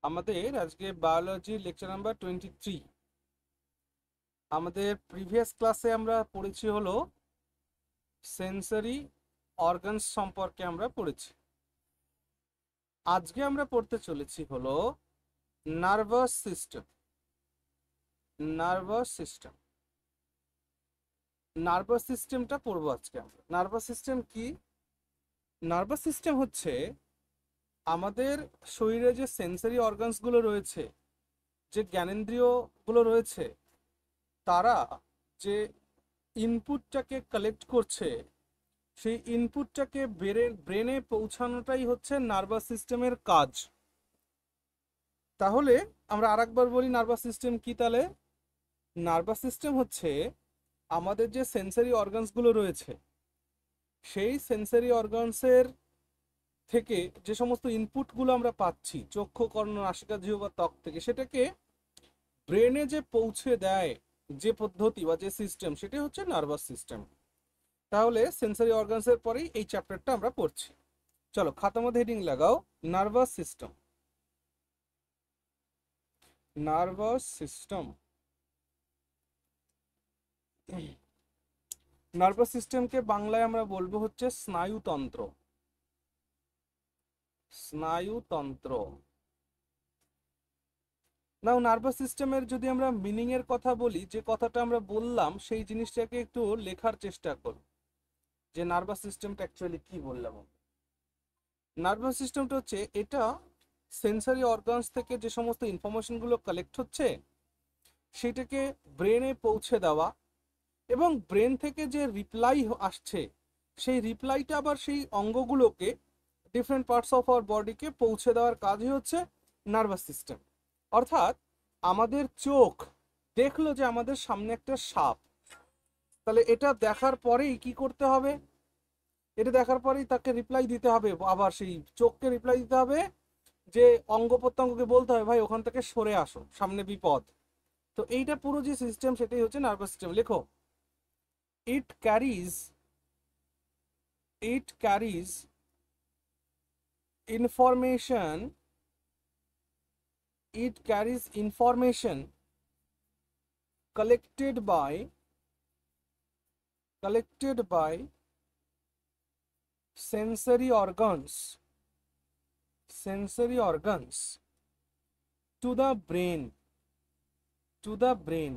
আমাদের আজকে biology lecture number 23। আমাদের প্রিভিয়াস ক্লাসে আমরা পড়েছি হলো সেন্সরি অর্গানস সম্পর্কে আমরা পড়েছি। আজকে আমরা পড়তে চলেছি হলো nervous system. Nervous system nervous সিস্টেমটা পড়বো আজকে আমরা। নার্ভাস সিস্টেম কি? নার্ভাস সিস্টেম হচ্ছে আমাদের শরীরে যে সেন্সরি অর্গানসগুলো রয়েছে, যে জ্ঞানেন্দ্রিয়গুলো রয়েছে, তারা যে ইনপুটটাকে কালেক্ট করছে, সেই ইনপুটটাকে ব্রেনে পৌঁছানোটাই হচ্ছে নার্ভাস সিস্টেমের কাজ। তাহলে আমরা আরেকবার বলি নার্ভাস সিস্টেম কি। তাহলে নার্ভাস সিস্টেম হচ্ছে আমাদের যে সেন্সরি অর্গানসগুলো রয়েছে, সেই সেন্সরি অর্গানসের থেকে যে সমস্ত ইনপুটগুলো আমরা পাচ্ছি চক্ষু, কর্ণ, নাসিকা, জিহ্বা, ত্বক থেকে, সেটাকে ব্রেনে যে পৌঁছে দেয় যে পদ্ধতি বা যে সিস্টেম, সেটাই হচ্ছে নার্ভাস সিস্টেম। তাহলে সেন্সরি অর্গানসের পরেই এই চ্যাপ্টারটা আমরা পড়ছি। চলো খাতার মধ্যে হেডিং লাগাও, nervous system. Nervous system nervous সিস্টেমকে বাংলায় আমরা বলবো হচ্ছে স্নায়ুতন্ত্র। স্নায়ুতন্ত্র। নাও নার্ভাস সিস্টেমের যদি আমরা মিনিং এর কথা বলি, যে কথাটা আমরা বললাম সেই জিনিসটাকে একটু লেখার চেষ্টা করো, যে নার্ভাস সিস্টেমটা অ্যাকচুয়ালি কি বললাম। নার্ভাস সিস্টেমটা হচ্ছে এটা সেন্সরি অর্গানস থেকে যে সমস্ত ইনফরমেশনগুলো কালেক্ট হচ্ছে, সেটাকে ব্রেনে পৌঁছে দেওয়া, এবং ব্রেন থেকে যে রিপ্লাই আসছে, সেই রিপ্লাইটা আবার সেই অঙ্গগুলোকে, ডিফারেন্ট পার্টস অফ আওয়ার বডিকে পৌঁছে দেওয়ার কাজই হচ্ছে নার্ভাস সিস্টেম। অর্থাৎ আমাদের চোখ দেখলো যে আমাদের সামনে একটা সাপ, তাহলে এটা দেখার পরেই কি করতে হবে? এটা দেখার পরেই তাকে রিপ্লাই দিতে হবে, আবার সেই চোখকে রিপ্লাই দিতে হবে, যে অঙ্গ প্রত্যঙ্গকে বলতে হবে ভাই ওখান থেকে সরে আসো, সামনে বিপদ। তো এইটা পুরো যে সিস্টেম, সেটাই হচ্ছে নার্ভাস সিস্টেম। লেখো, it carries it carries information it carries information collected by sensory organs to the brain to the brain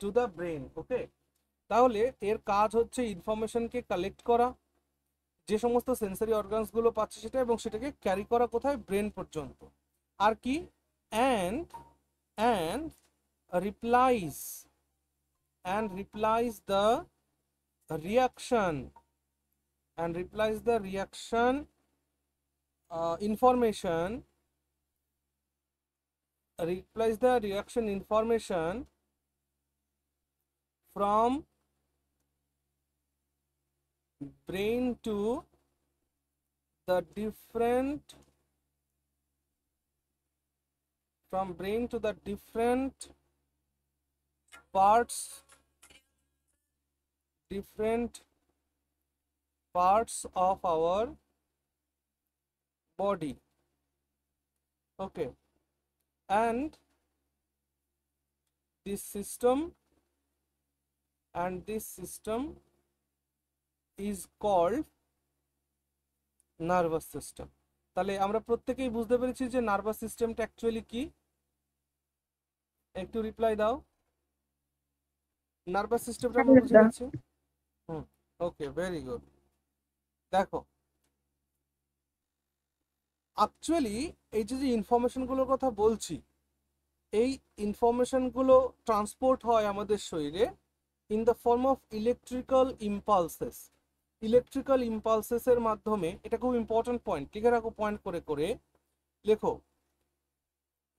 to the brain ওকে। তাহলে এর কাজ হচ্ছে ইনফরমেশনকে কালেক্ট করা, যে সমস্ত সেন্সরি অর্গানসগুলো পাচ্ছে সেটা, এবং সেটাকে ক্যারি করা কোথায়? ব্রেন পর্যন্ত। আর কি? And and replies replies the reaction information replies the reaction information from brain to the different parts different parts of our body. Okay, and this system is called nervous system. তাহলে আমরা প্রত্যেকেই বুঝতে পেরেছি যে nervous সিস্টেমটা actually কি। একটু reply দাও, নার্ভাস সিস্টেমটা আমরা বুঝে আরেকটা গেছি। হুম, ওকে, ভেরি গুড। দেখো, অ্যাকচুয়ালি এই যে যে ইনফরমেশনগুলোর কথা বলছি, এই ইনফরমেশনগুলো ট্রান্সপোর্ট হয় আমাদের শরীরে in the form of electrical ইম্পালসেসের মাধ্যমে। এটা খুব ইম্পর্টেন্ট পয়েন্ট, লিখে রাখো পয়েন্ট করে করে। লেখো,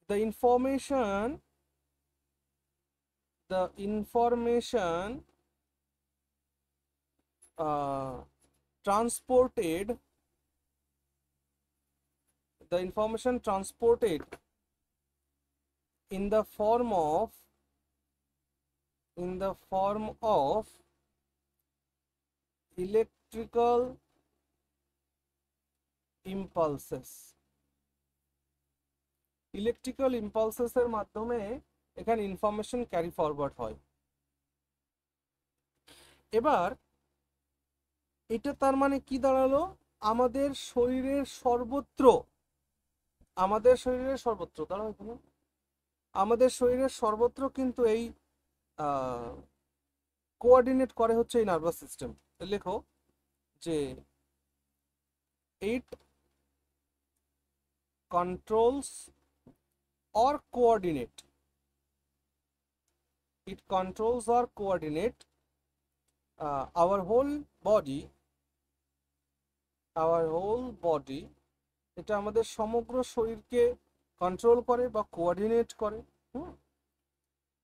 the information transported the information transported in the form of electrical impulses electrical ইম্পালসেসের মাধ্যমে এখানে ইনফরমেশন ক্যারি ফরওয়ার্ড হয়। এবার এটা তার মানে কি দাঁড়ালো, আমাদের শরীরের সর্বত্র, দাঁড়াও এখানে, আমাদের শরীরের সর্বত্র কিন্তু এই কোঅর্ডিনেট করে হচ্ছে এই নার্ভাস সিস্টেম। লেখো যে ইট controls or coordinate, it controls or coordinate our whole body, এটা আমাদের সমগ্র শরীরকে কন্ট্রোল করে বা কোঅর্ডিনেট করে।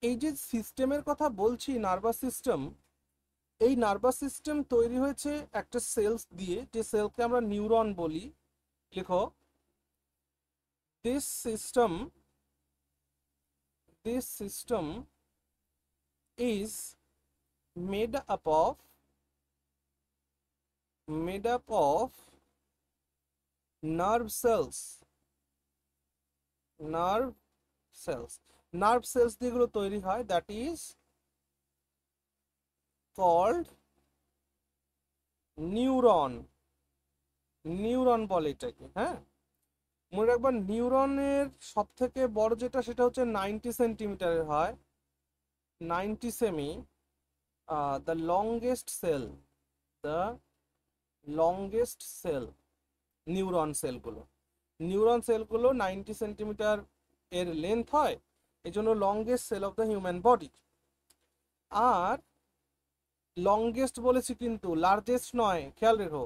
এই যে সিস্টেমের কথা বলছি নার্ভাস সিস্টেম, এই নার্ভাস সিস্টেম তৈরি হয়েছে একটা সেলস দিয়ে, যে সেলকে আমরা নিউরন বলি। লিখো this system is made up of nerve cells যেগুলো তৈরি হয়, that is called নিউরন বলে এটাকে। হ্যাঁ, মনে রাখবেন নিউরনের সব থেকে বড় যেটা সেটা হচ্ছে 90 সেন্টিমিটারের হয়, 90 সেমি। দ্য লংগেস্ট সেল নিউরন সেলগুলো 90 সেন্টিমিটার এর লেন্থ হয়, এই জন্য longest cell of the human body. আর লংগেস্ট বলেছি কিন্তু লার্জেস্ট নয়, খেয়াল রেখো।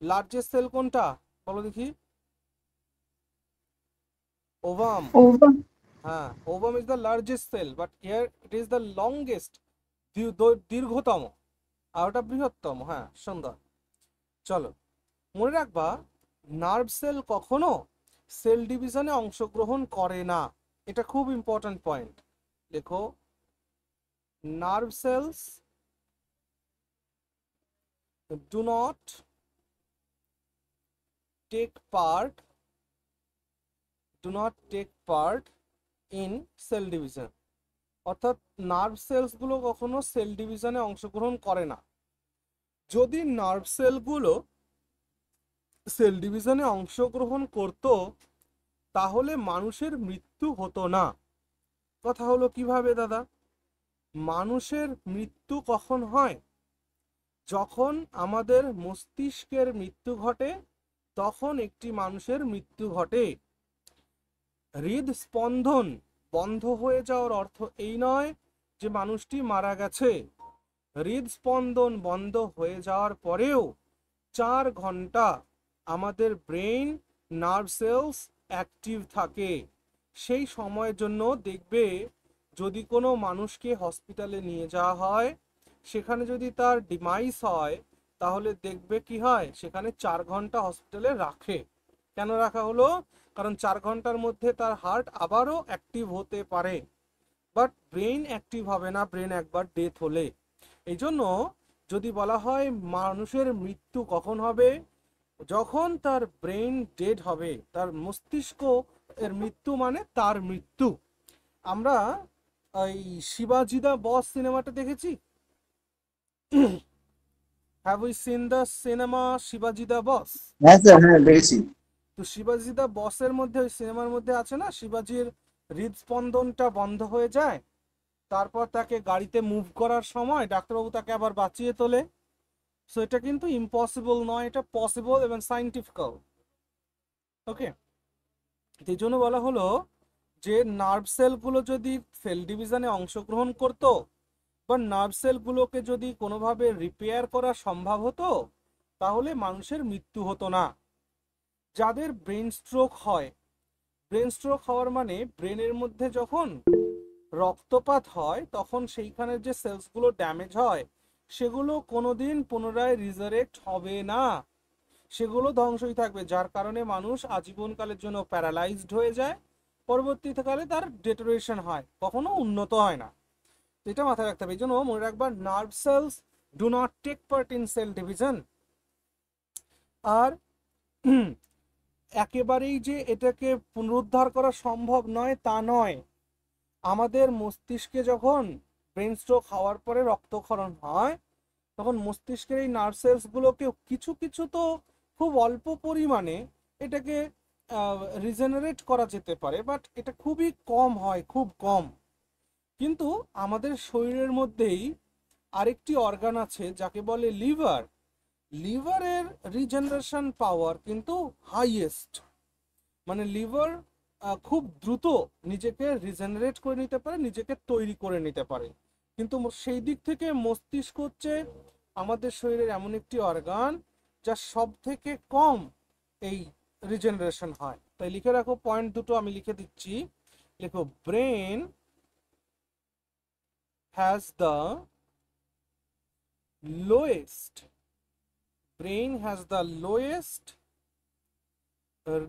লার্জেস্ট সেল কোনটা বলো দেখি? ওভাম। হ্যাঁ, ovum is the largest cell, but here it is the longest, দীর্ঘতম, আর ওটা বৃহত্তম। হ্যাঁ, সুন্দর। চলো, মনে রাখবা নার্ভ সেল কখনো সেল ডিভিশনে অংশগ্রহণ করে না, এটা খুব ইম্পর্টেন্ট পয়েন্ট। দেখো, nerve cells do not take part in cell division, অর্থাৎ নার্ভ সেলস গুলো কখনো সেল ডিভিশনে অংশগ্রহণ করে না। যদি নার্ভ সেলগুলো সেল ডিভিশনে অংশগ্রহণ করত তাহলে মানুষের মৃত্যু হতো না। কথা হলো কিভাবে দাদা? মানুষের মৃত্যু কখন হয়? যখন আমাদের মস্তিষ্কের মৃত্যু ঘটে তখন একটি মানুষের মৃত্যু ঘটে। হৃদস্পন্দন বন্ধ হয়ে যাওয়ার অর্থ এই নয় যে মানুষটি মারা গেছে। হৃদস্পন্দন বন্ধ হয়ে যাওয়ার পরেও 4 ঘন্টা আমাদের ব্রেন নার্ভ সেলস অ্যাক্টিভ থাকে। সেই সময়ের জন্য দেখবে যদি কোনো মানুষকে হসপিটালে নিয়ে যাওয়া হয়, সেখানে যদি তার ডিমাইস হয় তাহলে দেখবে কি হয়, সেখানে 4 ঘন্টা হসপিটালে রাখে। কেন রাখা হলো? কারণ 4 ঘন্টার মধ্যে তার হার্ট আবারও অ্যাক্টিভ হতে পারে, বাট ব্রেন অ্যাক্টিভ হবে না ব্রেন একবার ডেথ হলে। এই জন্য যদি বলা হয় মানুষের মৃত্যু কখন হবে, যখন তার ব্রেন ডেড হবে, তার মস্তিষ্ক এর মৃত্যু মানে তার মৃত্যু। আমরা এই শিবাজি দা বস সিনেমাটা দেখেছি। Have we seen the cinema শিবাজি দা বস? হ্যাঁ স্যার, হ্যাঁ দেখেছি। তো শিবাজি দা বসের মধ্যে, ওই সিনেমার মধ্যে আছে না, শিবাজির হৃদস্পন্দনটা বন্ধ হয়ে যায়, তারপর তাকে গাড়িতে মুভ করার সময় ডাক্তারবাবু তাকে আবার বাঁচিয়ে তোলে। সো এটা কিন্তু ইম্পসিবল নয়, এটা পসিবল এবং সাইন্টিফিক্যাল। ওকে, এই জন্য বলা হলো যে নার্ভ সেলগুলো যদি সেল ডিভিশনে অংশগ্রহণ করত বা নার্ভ সেলগুলোকে যদি কোনোভাবে রিপেয়ার করা সম্ভব হতো তাহলে মানুষের মৃত্যু হতো না। যাদের ব্রেন স্ট্রোক হয়, ব্রেন স্ট্রোক হওয়ার মানে ব্রেনের মধ্যে যখন রক্তপাত হয় তখন সেইখানের যে সেলসগুলো ড্যামেজ হয় সেগুলো কোনোদিন পুনরায় রিজারেক্ট হবে না, সেগুলো ধ্বংসই থাকবে, যার কারণে মানুষ আজীবনকালের জন্য প্যারালাইজড হয়ে যায়, পরবর্তীকালে তার ডেটোরেশন হয়, কখনো উন্নত হয় না। এটা মাথায় রাখতে হবে। এই জন্য মনে রাখবা nerve cells do not take part in cell division. আর একেবারেই যে এটাকে পুনরুদ্ধার করা সম্ভব নয় তা নয়। আমাদের মস্তিষ্কে যখন ব্রেন স্ট্রোক হওয়ার পরে রক্তক্ষরণ হয়, তখন মস্তিষ্কের এই নার্ভ সেলসগুলোকে কিছু কিছু তো খুব অল্প পরিমাণে এটাকে রিজেনারেট করা যেতে পারে, বাট এটা খুবই কম হয়, খুব কম। কিন্তু আমাদের শরীরের মধ্যেই আরেকটি অর্গান আছে যাকে বলে লিভার। লিভারের রিজেনারেশন পাওয়ার কিন্তু হাইয়েস্ট। মানে লিভার খুব দ্রুত নিজেকে রিজেনারেট করে নিতে পারে, নিজেকে তৈরি করে নিতে পারে। কিন্তু সেই দিক থেকে মস্তিষ্ক হচ্ছে আমাদের শরীরের এমন একটি অর্গান যা সব থেকে কম এই রিজেনারেশন হয়। তাই লিখে রাখো, পয়েন্ট দুটো আমি লিখে দিচ্ছি। লিখো, brain has the lowest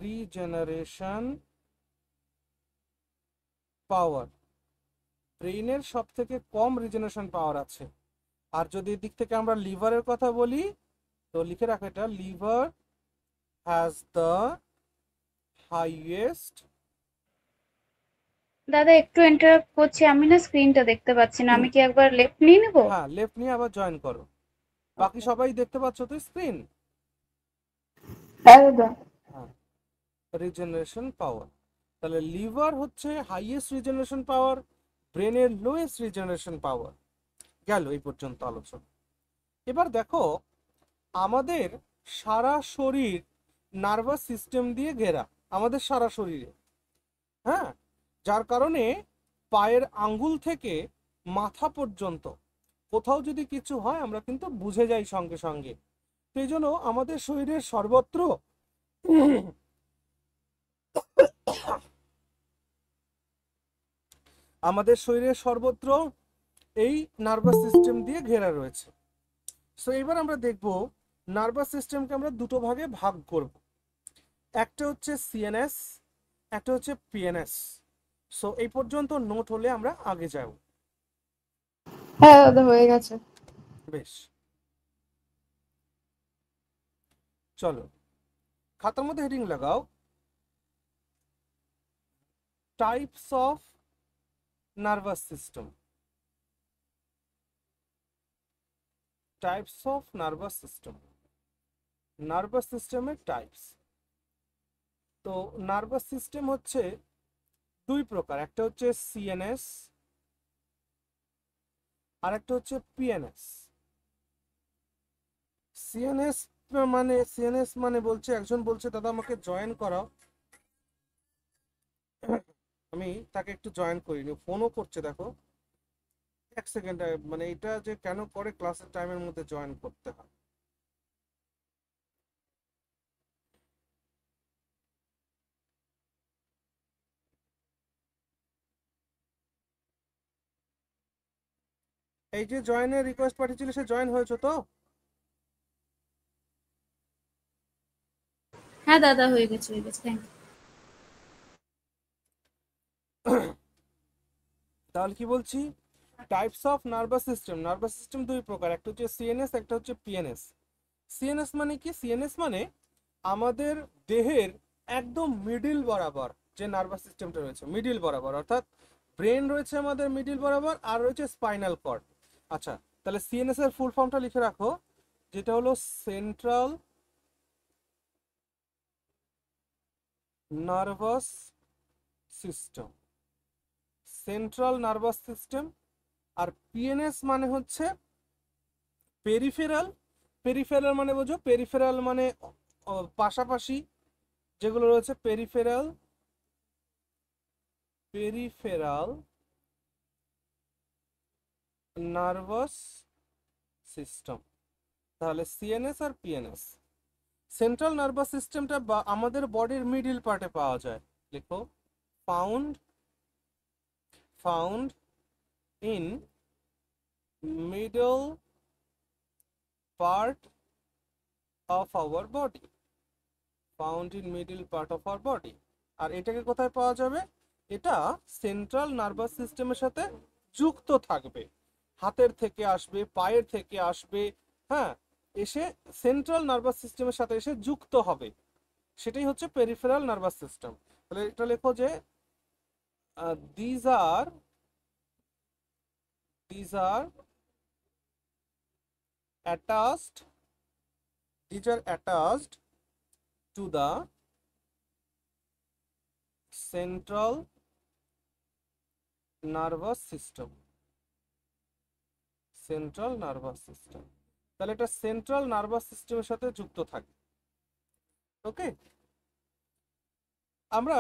regeneration power. ব্রেইনের সব থেকে কম রিজেনারেশন পাওয়ার আছে। আর যদি এদিক থেকে আমরা লিভারের কথা বলি, তো লিখে রাখো এটা, লিভার হ্যাজ দ্য হাইয়েস্ট। দাদা একটু ইন্টারাপ্ট করছি, আমি না স্ক্রিনটা দেখতে পাচ্ছি না, আমি কি একবার লেফট নিয়ে নেবো? হ্যাঁ, লেফট নিয়ে আবার জয়েন করো। বাকি ওকে। সবাই দেখতে পাচ্ছ তো স্ক্রিন? হ্যাঁ দাদা। হ্যাঁ, রিজেনারেশন পাওয়ার। তাহলে লিভার হচ্ছে হাইয়েস্ট রিজেনারেশন পাওয়ার, ব্রেনের লোয়েস্ট রিজেনারেশন পাওয়ার। গেল এই পর্যন্ত আলোচনা। এবার দেখো, আমাদের সারা শরীর নার্ভাস সিস্টেম দিয়ে ঘেরা, আমাদের সারা শরীরে। হ্যাঁ, যার কারণে পায়ের আঙ্গুল থেকে মাথা পর্যন্ত কোথাও যদি কিছু হয় আমরা কিন্তু বুঝে যাই সঙ্গে সঙ্গে। সেই জন্য আমাদের শরীরের সর্বত্র এই নার্ভাস সিস্টেম দিয়ে ঘেরা রয়েছে। সো এবার আমরা দেখব নার্ভাস সিস্টেমকে আমরা দুটো ভাগে ভাগ করব। একটা হচ্ছে সিএনএস, একটা হচ্ছে পিএনএস। সো এই পর্যন্ত নোট হলে আমরা আগে যাব। হ্যাঁ দাদা হয়ে গেছে। বেশ, চলো খাতার মধ্যে হেডিং লাগাও, types of nervous system. Types of nervous system, nervous সিস্টেমের টাইপস। তো নার্ভাস সিস্টেম হচ্ছে দুই প্রকার, একটা হচ্ছে সিএনএস আর একটা হচ্ছে পিএনএস। সিএনএস মানে বলছে, একজন বলছে দাদা আমাকে জয়েন করাও, আমি তাকে একটু জয়েন করিনি, ফোনও করছে দেখো। এক সেকেন্ড, মানে এটা যে কেন করে ক্লাসের টাইমের মধ্যে জয়েন করতে হয়। এই যে জয়েনের রিকোয়েস্ট পাঠিয়েছিল, সে জয়েন হয়েছে তো? হ্যাঁ দাদা হয়ে গেছে, হয়ে গেছে, থ্যাংক ইউ। তাহলে কি বলছি, types of nervous system. Nervous system দুই প্রকার, একটা হচ্ছে সিএনএস, একটা হচ্ছে পিএনএস। সিএনএস মানে কি? সিএনএস মানে আমাদের দেহের একদম মিডিল বরাবর যে নার্ভাস সিস্টেমটা রয়েছে, মিডিল বরাবর, অর্থাৎ ব্রেন রয়েছে আমাদের মিডিল বরাবর, আর রয়েছে স্পাইনাল কর্ড। আচ্ছা, তাহলে সিএনএস এর ফুল ফর্মটা লিখে রাখো, যেটা হলো central nervous system. Central nervous system. আর পিএনএস মানে হচ্ছে পেরিফেরাল। পেরিফেরাল মানে বোঝো, পেরিফেরাল মানে পাশাপাশি যেগুলো রয়েছে, পেরিফেরাল, পেরিফেরাল নার্ভাস সিস্টেম। তাহলে সিএনএস আর পিএনএস। সেন্ট্রাল নার্ভাস সিস্টেমটা আমাদের বডির মিডিল পার্টে পাওয়া যায়। লিখো, found found in middle part of our body, found in middle part of our body. আর এটাকে কোথায় পাওয়া যাবে? এটা সেন্ট্রাল নার্ভাস সিস্টেমের সাথে যুক্ত থাকবে, হাতের থেকে আসবে, পায়ের থেকে আসবে, হ্যাঁ, এসে সেন্ট্রাল নার্ভাস সিস্টেমের সাথে এসে যুক্ত হবে। সেটাই হচ্ছে পেরিফেরাল নার্ভাস সিস্টেম। তাহলে এটা লেখো যে these are attached to the central nervous system. Central nervous system, তাহলে এটা সেন্ট্রাল নার্ভাস সিস্টেমের সাথে যুক্ত থাকে। ওকে, আমরা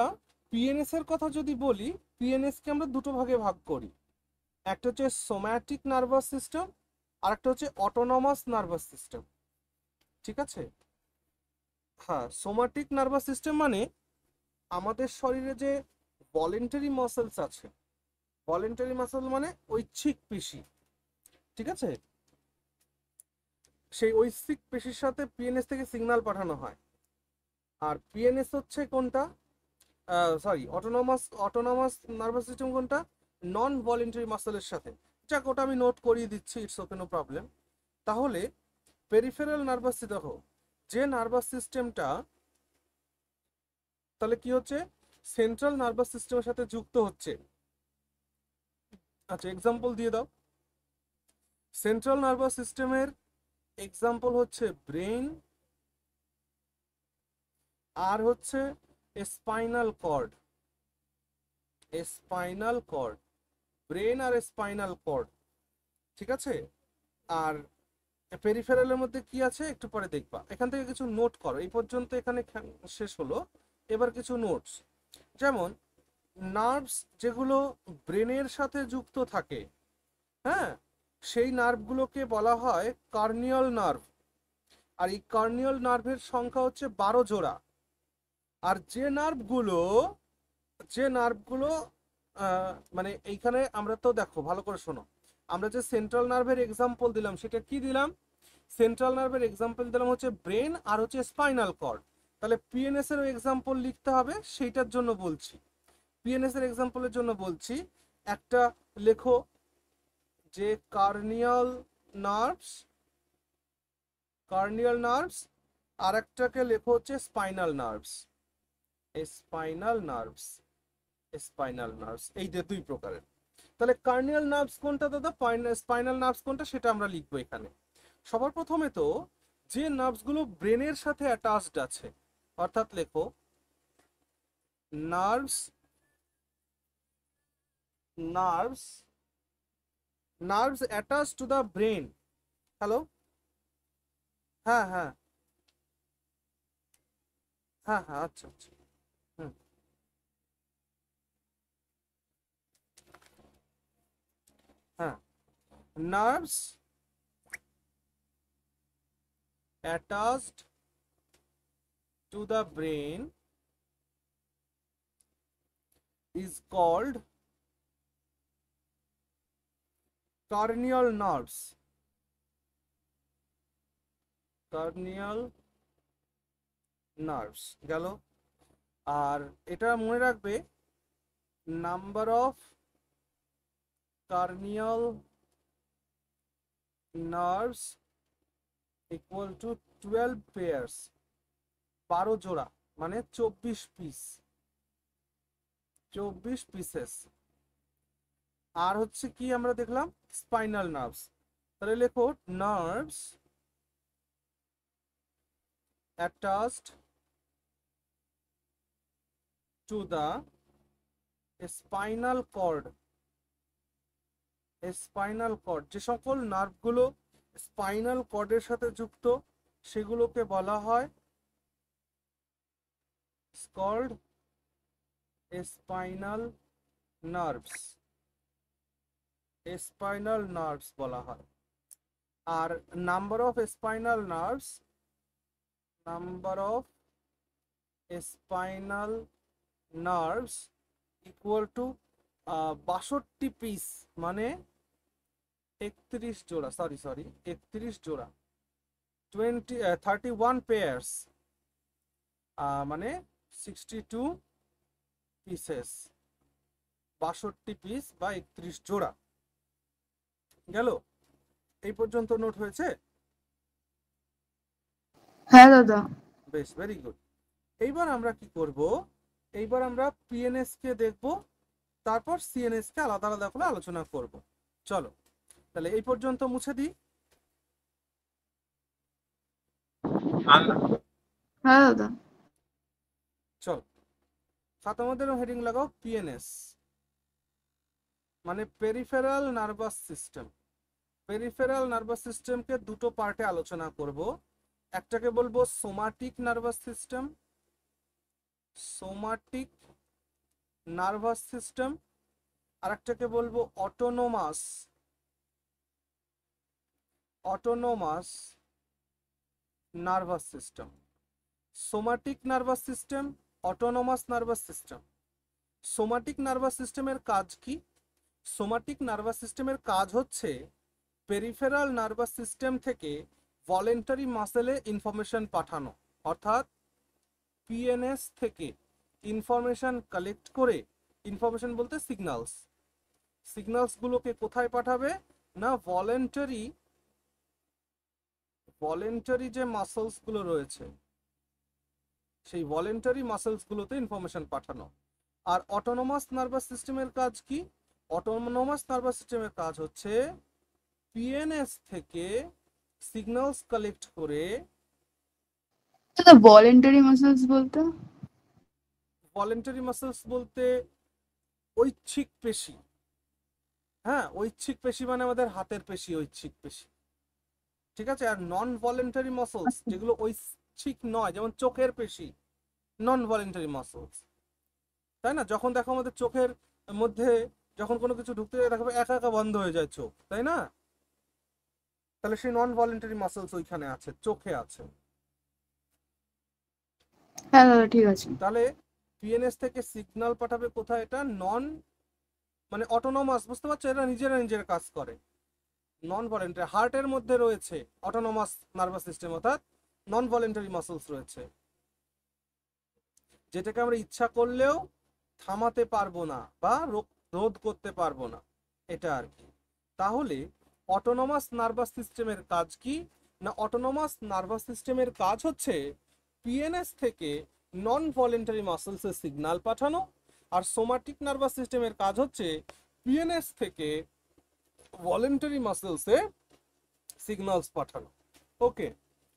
পিএনএস এর কথা যদি বলি, পিএনএস কে আমরা দুটো ভাগে ভাগ করি, একটা হচ্ছে সোম্যাটিক নার্ভাস সিস্টেম আর একটা হচ্ছে অটোনমাস নার্ভাস সিস্টেম। ঠিক আছে, হ্যাঁ, সোম্যাটিক নার্ভাস সিস্টেম মানে আমাদের শরীরে যে ভলেন্টারি মাসেলস আছে, ভলেন্টারি মাসেল মানে ঐচ্ছিক পেশি, ঠিক আছে, সেই ঐচ্ছিক পেশির সাথে পিএনএস থেকে সিগন্যাল পাঠানো হয়। আর পিএনএস হচ্ছে কোনটা, সরি, অটোনমাস নার্ভাস সিস্টেম কোনটা, নন ভলেন্টারি মাসেলের সাথে। যাক, ওটা আমি নোট করিয়ে দিচ্ছি, ইটস ওকে, নো প্রবলেম। তাহলে পেরিফেরাল নার্ভাস, দেখো যে নার্ভাস সিস্টেমটা তাহলে কি হচ্ছে, সেন্ট্রাল নার্ভাস সিস্টেমের সাথে যুক্ত হচ্ছে। আচ্ছা, এক্সাম্পল দিয়ে দাও। সেন্ট্রাল নার্ভাস সিস্টেমের এক্সাম্পল হচ্ছে ব্রেন আর হচ্ছে spinal cord. Spinal cord, brain আর স্পাইনাল কর্ড, ঠিক আছে। আর পেরিফেরালের মধ্যে কি আছে একটু পরে দেখবা, এখান থেকে কিছু নোট করো। এই পর্যন্ত এখানে শেষ হলো, এবার কিছু নোটস। যেমন নার্ভস যেগুলো ব্রেনের সাথে যুক্ত থাকে, হ্যাঁ, সেই নার্ভগুলোকে বলা হয় কার্নিয়াল নার্ভ। আর এই কার্নিয়াল নার্ভের সংখ্যা হচ্ছে 12 জোড়া। আর যে নার্ভগুলো মানে এইখানে আমরা তো দেখো ভালো করে শোনো, আমরা যে সেন্ট্রাল নার্ভের এক্সাম্পল দিলাম সেটা কি দিলাম, সেন্ট্রাল নার্ভের এক্সাম্পল দিলাম হচ্ছে ব্রেন আর হচ্ছে স্পাইনাল কর্ড। তাহলে পিএনএস এর এক্সাম্পল লিখতে হবে, সেইটার জন্য বলছি, পিএনএস এর এক্সাম্পলের জন্য বলছি। একটা লেখো যে কার্নিয়াল নার্ভস, আর একটাকে লেখো হচ্ছে স্পাইনাল নার্ভস। স্পাইনাল নার্ভস এই যে দুই প্রকারের। তাহলে কার্নিয়াল নার্ভস কোনটা দাদা, স্পাইনাল নার্ভস কোনটা, সেটা আমরা লিখবো এখানে। সবার প্রথমে তো যে নার্ভসগুলো ব্রেনের সাথে অ্যাটাচড আছে, অর্থাৎ লেখো nerves nerves nerves attached to the brain. Hello, হ্যাঁ হ্যাঁ হ্যাঁ হ্যাঁ, আচ্ছা আচ্ছা, হুম, হ্যাঁ, nerves attached to the brain is called cranial nerves. Cranial nerves গেল। আর এটা মনে রাখবে, number of cranial nerves equal to 12 pairs, 12 জোড়া মানে 24 পিস, 24 পিসেস। আর হচ্ছে কি আমরা দেখলাম, স্পাইনাল নার্ভস। তাহলে লেখো nerves attached to the spinal cord, spinal cord, যে সকল নার্ভগুলো স্পাইনাল কর্ডের সাথে যুক্ত সেগুলোকে বলা হয় called spinal nerves. Spinal nerves বলা হয়। আর number of spinal nerves equal to 62 piece মানে 31 জোড়া, সরি 31 জোড়া, 31 পেয়ার্স মানে 62 পিসেস, 62 পিস বা 31 জোড়া। গেল, এই পর্যন্ত নোট হয়েছে? হ্যাঁ দাদা। বেশ, ভেরি গুড। এইবার আমরা কি করব, এইবার আমরা পিএনএস কে দেখব, তারপর সিএনএস কে আলাদা আলাদা করে আলোচনা করব। চলো তাহলে এই পর্যন্ত মুছে দিই। হ্যাঁ দাদা। চল খাতার মধ্যে হেডিং লাগাও পিএনএস, মানে peripheral nervous system. Peripheral nervous সিস্টেমকে দুটো পার্টে আলোচনা করব। একটাকে বলবো somatic nervous system, somatic nervous system, আর একটাকে বলবো autonomous, autonomous nervous system. Somatic nervous system, autonomous nervous system. Somatic nervous সিস্টেমের কাজ কি? সোমাটিক নার্ভাস সিস্টেমের কাজ হচ্ছে পেরিফেরাল নার্ভাস সিস্টেম থেকে ভলেন্টারি মাসেলে ইনফরমেশন পাঠানো, অর্থাৎ পিএনএস থেকে ইনফরমেশন কালেক্ট করে, ইনফরমেশন বলতে সিগন্যালস, সিগন্যালসগুলোকে কোথায় পাঠাবে না ভলেন্টারি, ভলেন্টারি যে মাসেলসগুলো রয়েছে সেই ভলেন্টারি মাসেলসগুলোতে ইনফরমেশন পাঠানো। আর অটোনোমাস নার্ভাস সিস্টেমের কাজ কি? অটোনোমাস নার্ভাস সিস্টেমের কাজ হচ্ছে পিএনএস থেকে সিগন্যালস কালেক্ট করে, দাদা ভলেন্টারি মাসেলস বলতে? ভলেন্টারি মাসেলস বলতে ঐচ্ছিক পেশি। হ্যাঁ, ঐচ্ছিক পেশি মানে আমাদের হাতের পেশি, ঐচ্ছিক পেশি, ঠিক আছে। আর নন ভলেন্টারি মাসেলস যেগুলো ঐচ্ছিক নয়, যেমন চোখের পেশি, নন ভলেন্টারি মাসেলস, তাই না? যখন দেখো আমাদের চোখের মধ্যে যখন কোনো কিছু ঢুকতে যায় দেখো একা একা বন্ধ হয়ে যায় চোখ, তাই না? তাহলে সেই নন ভলেন্টারি মাসেলস ওইখানে আছে, চোখে আছে। হ্যাঁ দাদা ঠিক আছে। তাহলে পিএনএস থেকে সিগন্যাল পাঠাবে কোথায়? এটা নন, মানে অটোনোমাস, বুঝতে পারছো? এরা নিজেরা নিজের কাজ করে, নন ভলেন্টারি। হার্টের মধ্যে রয়েছে অটোনোমাস নার্ভাস সিস্টেম, অর্থাৎ নন ভলেন্টারি মাসেলস রয়েছে, যেটাকে আমরা ইচ্ছা করলেও থামাতে পারবো না বা রোধ করতে পারবো না, এটা আর কি। তাহলে অটোনোমাস নার্ভাস সিস্টেমের কাজ কি না, অটোনোমাস নার্ভাস সিস্টেমের কাজ হচ্ছে পিএনএস থেকে নন ভলেন্টারি মাসেলসে সিগন্যাল পাঠানো, আর সোমাটিক নার্ভাস সিস্টেমের কাজ হচ্ছে পিএনএস থেকে ভলেন্টারি মাসেলসে সিগন্যালস পাঠানো। ওকে,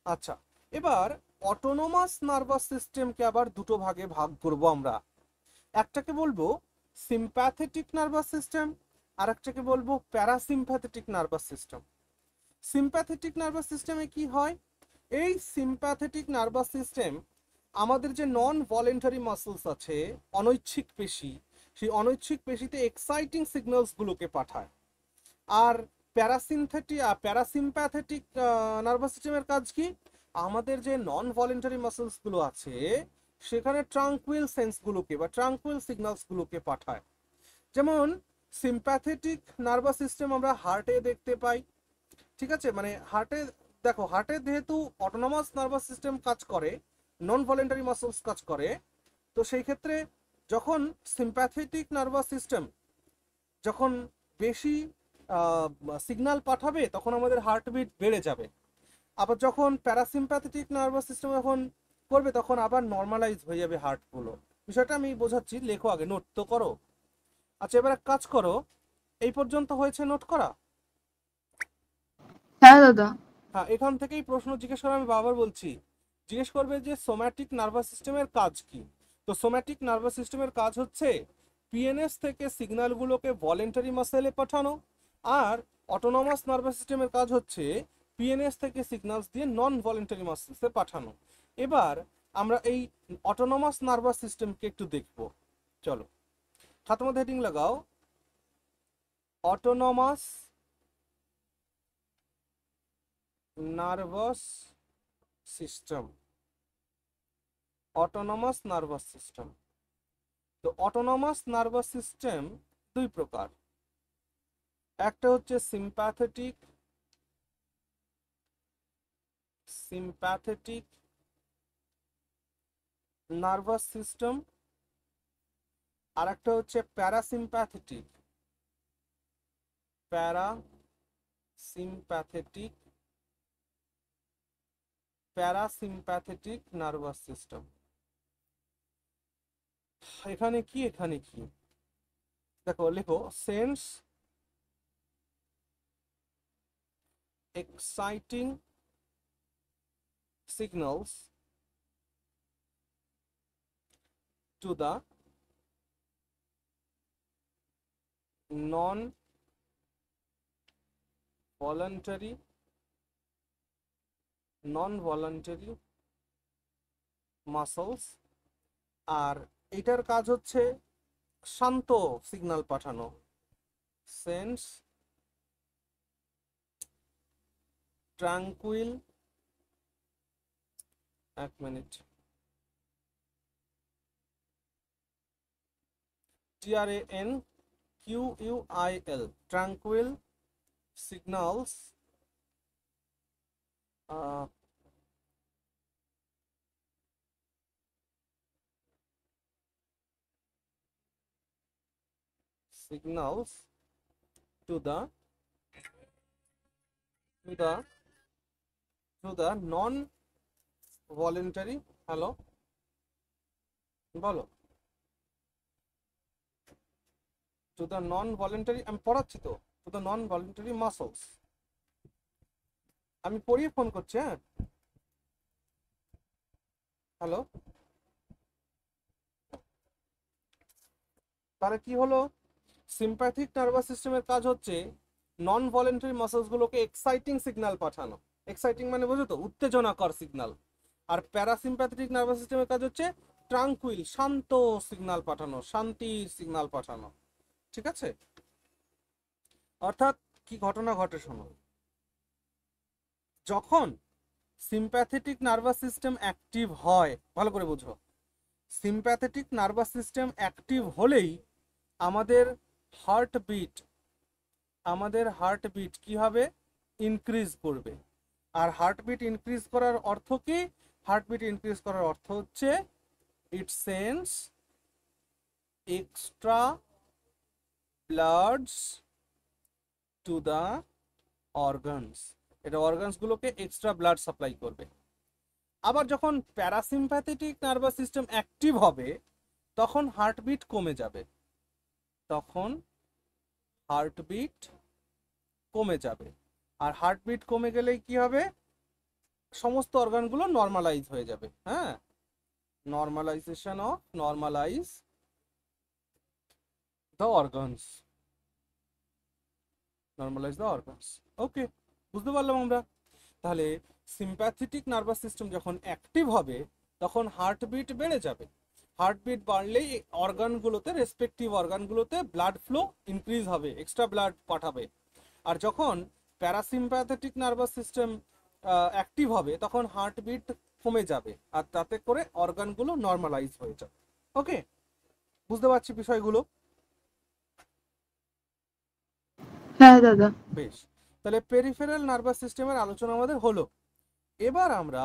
আচ্ছা। এবার অটোনোমাস নার্ভাস সিস্টেমকে আবার দুটো ভাগে ভাগ করব আমরা। একটাকে বলবো সিম্প্যাথেটিক নার্ভাস সিস্টেম, আর একটাকে বলবো parasympathetic nervous system. Sympathetic nervous সিস্টেমে কি হয়? এই সিম্প্যাথেটিক নার্ভাস সিস্টেম আমাদের যে নন ভলেন্টারি মাসেলস আছে, অনৈচ্ছিক পেশি, সেই অনৈচ্ছিক পেশিতে এক্সাইটিং সিগন্যালস গুলোকে পাঠায়। আর প্যারাসিম্প্যাথেটিক নার্ভাস সিস্টেমের কাজ কি? আমাদের যে নন ভলেন্টারি মাসেলস গুলো আছে সেখানে ট্রাঙ্কুইল সেন্স গুলোকে বা ট্রাঙ্কুইল সিগন্যালস গুলোকে পাঠায়। যেমন সিম্প্যাথেটিক নার্ভাস সিস্টেম আমরা হার্টে দেখতে পাই, ঠিক আছে। মানে হার্টে দেখো, হার্টে যেহেতু অটোনমাস নার্ভাস সিস্টেম কাজ করে, নন ভলেন্টারি মাসেলস কাজ করে, তো সেই ক্ষেত্রে যখন সিম্প্যাথেটিক নার্ভাস সিস্টেম যখন বেশি সিগন্যাল পাঠাবে তখন আমাদের হার্টবিট বেড়ে যাবে। আবার যখন প্যারাসিম্প্যাথেটিক নার্ভাস সিস্টেম যখন করবে তখন আবার নর্মালাইজ হয়ে যাবে হার্টগুলো। বিষয়টা আমি বোঝাচ্ছি, লেখো আগে, নোট তো করো। আচ্ছা, এবার এক কাজ করো, এই পর্যন্ত হয়েছে নোট করা? হ্যাঁ দাদা। হ্যাঁ, এখান থেকেই প্রশ্ন জিজ্ঞেস করে, আমি বারবার বলছি, জিজ্ঞেস করবে যে সোম্যাটিক নার্ভাস সিস্টেমের কাজ কি। তো সোম্যাটিক নার্ভাস সিস্টেমের কাজ হচ্ছে পিএনএস থেকে সিগন্যালগুলোকে ভলেন্টারি মাসেলে পাঠানো, আর অটোনমাস নার্ভাস সিস্টেমের কাজ হচ্ছে পিএনএস থেকে সিগন্যালস দিয়ে নন ভলেন্টারি মাসেলসে পাঠানো। এবার আমরা এই অটোনমাস নার্ভাস সিস্টেমকে একটু দেখব। চলো খাতার মধ্যে হেডিং লাগাও autonomous nervous system, autonomous nervous system. তো অটোনমাস নার্ভাস সিস্টেম দুই প্রকার, একটা হচ্ছে সিম্প্যাথেটিক, সিম্প্যাথেটিক নার্ভাস সিস্টেম, আর একটা হচ্ছে parasympathetic, parasympathetic, parasympathetic nervous system. এখানে কি দেখো, লেখো sense exciting signals to the non-voluntary muscles। আর এটার কাজ হচ্ছে শান্ত সিগন্যাল পাঠানো। সেন্স ট্রাঙ্কুইল, এক minute, TRANQUIL, tranquil signals signals to the non voluntary, hello বলো, to the non voluntary, আমি পড়াচ্ছি তো, to the non voluntary muscles, আমি পড়িয়ে ফোন করছি। হ্যাঁ, হ্যালো, তাহলে কি হলো, সিম্প্যাথিক নার্ভাস সিস্টেমের কাজ হচ্ছে নন ভলেন্টারি মাসলস গুলোকে এক্সাইটিং সিগন্যাল পাঠানো। এক্সাইটিং মানে বোঝো তো, উত্তেজনাকর সিগন্যাল। আর প্যারাসিম্প্যাথেটিক নার্ভাস সিস্টেমের কাজ হচ্ছে ট্রাঙ্কুইল, শান্ত সিগন্যাল পাঠানো, শান্তির সিগন্যাল পাঠানো। ঠিক আছে, অর্থাৎ কি ঘটনা ঘটে শোনো, যখন সিম্প্যাথেটিক নার্ভাস সিস্টেম অ্যাক্টিভ হয়, ভালো করে বুঝো, সিম্প্যাথেটিক নার্ভাস সিস্টেম অ্যাক্টিভ হলেই আমাদের হার্টবিট কি হবে, ইনক্রিজ করবে। আর হার্টবিট ইনক্রিজ করার অর্থ কি, হার্টবিট ইনক্রিজ করার অর্থ হচ্ছে it sends extra bloods to the organs, এটা অর্গানস গুলোকে এক্সট্রা ব্লাড সাপ্লাই করবে। আবার যখন প্যারাসিম্প্যাথেটিক নার্ভাস সিস্টেম অ্যাক্টিভ হবে তখন হার্টবিট কমে যাবে, আর হার্টবিট কমে গেলেই কি হবে, সমস্ত অর্গানগুলো নর্মালাইজ হয়ে যাবে। হ্যাঁ, নর্মালাইজ দ্য অর্গানস, ওকে, বুঝতে পারলাম আমরা। তাহলে সিম্প্যাথেটিক নার্ভাস সিস্টেম যখন অ্যাক্টিভ হবে তখন হার্টবিট বেড়ে যাবে, হার্টবিট বাড়লেই রেসপেক্টিভ অর্গানগুলোতে ব্লাড ফ্লো ইনক্রিজ হবে, এক্সট্রা ব্লাড পাঠাবে। আর যখন প্যারাসিম্প্যাথেটিক নার্ভাস সিস্টেম অ্যাক্টিভ হবে তখন হার্টবিট কমে যাবে, আর তাতে করে অর্গানগুলো নর্মালাইজ হয়ে যাবে। ওকে, বুঝতে পারছি বিষয়গুলো? হ্যাঁ দাদা। বেশ, তাহলে পেরিফেরাল নার্ভাস সিস্টেমের আলোচনা আমাদের হলো। এবার আমরা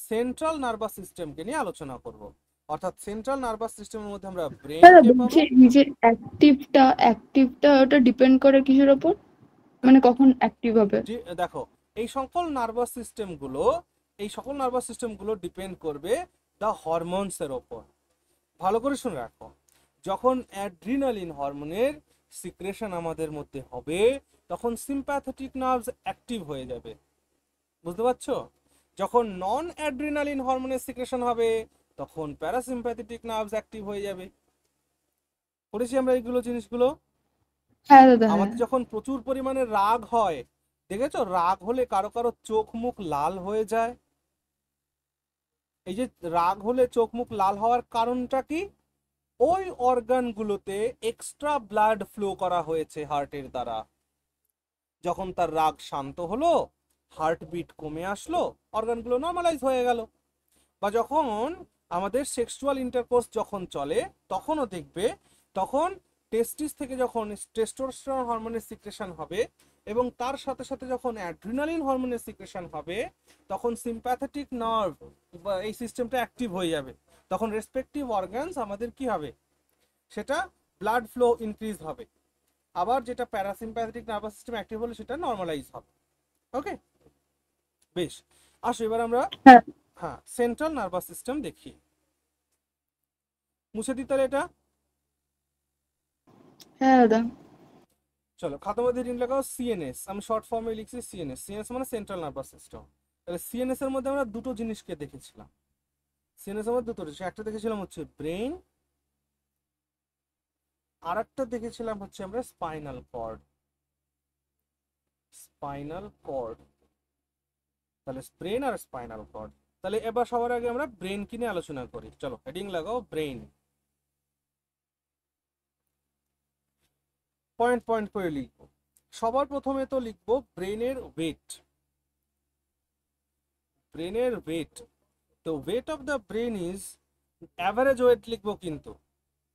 সেন্ট্রাল নার্ভাস সিস্টেমকে নিয়ে আলোচনা করব। অর্থাৎ সেন্ট্রাল নার্ভাস সিস্টেমের মধ্যে আমরা দাদা ব্রেনকে পাবো। বলছি এই যে অ্যাক্টিভটা ওটা ডিপেন্ড করে কিসের ওপর, মানে কখন অ্যাক্টিভ হবে? দেখো, এই সকল নার্ভাস সিস্টেমগুলো ডিপেন্ড করবে দ্য হরমোনস এর ওপর। ভালো করে শুনে রাখো, যখন অ্যাড্রিনালিন হরমোনের সিক্রেশন আমাদের মধ্যে হবে তখন সিম্প্যাথেটিক নার্ভস অ্যাক্টিভ হয়ে যাবে, বুঝতে পারছো? যখন নন অ্যাড্রিনালিন হরমোনের সিক্রেশন হবে তখন প্যারাসিম্প্যাথেটিক নার্ভস অ্যাক্টিভ হয়ে যাবে। পড়েছি আমরা এইগুলো জিনিসগুলো। হ্যাঁ দাদা। আমাদের যখন প্রচুর পরিমাণে রাগ হয়, দেখেছো, রাগ হলে কারো কারো চোখ মুখ লাল হয়ে যায়। এই যে রাগ হলে চোখ মুখ লাল হওয়ার কারণটা কি, ওই অর্গানগুলোতে এক্সট্রা ব্লাড ফ্লো করা হয়েছে হার্টের দ্বারা। যখন তার রাগ শান্ত হলো, হার্টবিট কমে আসলো, অর্গানগুলো নর্মালাইজ হয়ে গেল। বা যখন আমাদের সেক্সুয়াল ইন্টারকোর্স যখন চলে তখনও দেখবে, তখন টেস্টিস থেকে যখন টেস্টোস্টেরন হরমোনের সিক্রেশন হবে এবং তার সাথে সাথে যখন অ্যাড্রিনালিন হরমোনের সিক্রেশন হবে তখন সিম্প্যাথেটিক নার্ভ বা এই সিস্টেমটা অ্যাক্টিভ হয়ে যাবে। তখন রেসপেক্টিভ অর্গানস আমাদের কি হবে, সেটা ব্লাড ফ্লো ইনক্রিজ হবে। আবার যেটা প্যারাসিম্প্যাথেটিক নার্ভাস সিস্টেম অ্যাক্টিভ হলে সেটা নর্মালাইজ হবে। ওকে, বেশ, আসো এবার আমরা হ্যাঁ সেন্ট্রাল নার্ভাস সিস্টেম দেখি। মুছে দিই তাহলে এটা। হ্যাঁ দাদা। চলো খাতার মধ্যে রিং লাগাও সিএনএস, আমি শর্ট ফর্মে লিখছি সিএনএস। সিএনএস মানে সেন্ট্রাল নার্ভাস সিস্টেম। তাহলে সিএনএস এর মধ্যে আমরা দুটো জিনিসকে দেখেছিলাম। সিএনএস এর মধ্যে দুটো জিনিস, একটা দেখেছিলাম হচ্ছে ব্রেন, আর একটা দেখেছিলাম হচ্ছে আমরা স্পাইনাল কর্ড। স্পাইনাল কর্ড, তাহলে ব্রেন আর স্পাইনাল কর্ড। তাহলে এবার সবার আগে আমরা ব্রেন কি নিয়ে আলোচনা করি। চলো হেডিং লাগাও ব্রেন, পয়েন্ট পয়েন্ট করে লিখবো। সবার প্রথমে তো লিখবো ব্রেনের ওয়েট। ব্রেনের ওয়েট, তো weight of the brain is, average wait লিখবো কিন্তু,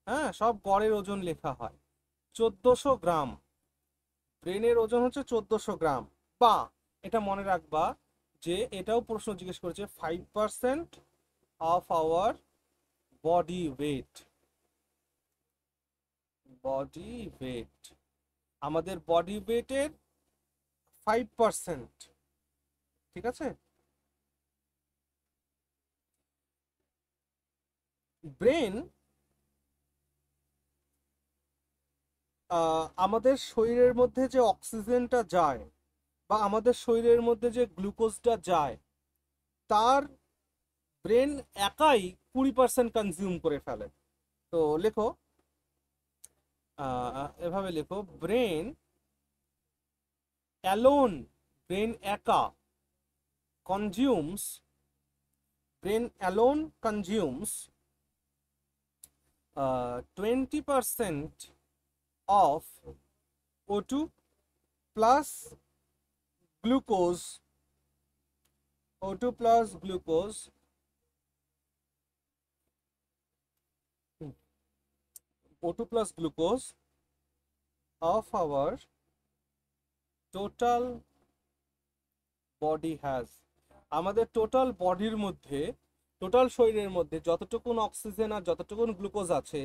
হ্যাঁ সব গড়ের ওজন লেখা হয়, 1400 গ্রাম। ব্রেনের ওজন হচ্ছে 1400 গ্রাম। বা এটা মনে রাখবা যে এটাও প্রশ্ন জিজ্ঞেস করেছে 5% of our body weight. Body weight, আমাদের বডি ওয়েটের 5%, ঠিক আছে। ব্রেন আমাদের শরীরের মধ্যে যে অক্সিজেনটা যায় বা আমাদের শরীরের মধ্যে যে গ্লুকোজটা যায়, তার ব্রেন একাই 20% কনজিউম করে ফেলে। তো লেখো এভাবে লেখো, ব্রেন অ্যালোন, ব্রেন একা consumes, brain alone consumes 20% of O2 plus glucose, O2 plus glucose, O2 plus glucose of our total body has। আমাদের টোটাল বডির মধ্যে, টোটাল শরীরের মধ্যে যতটুকুন অক্সিজেন আর যতটুকুন গ্লুকোজ আছে,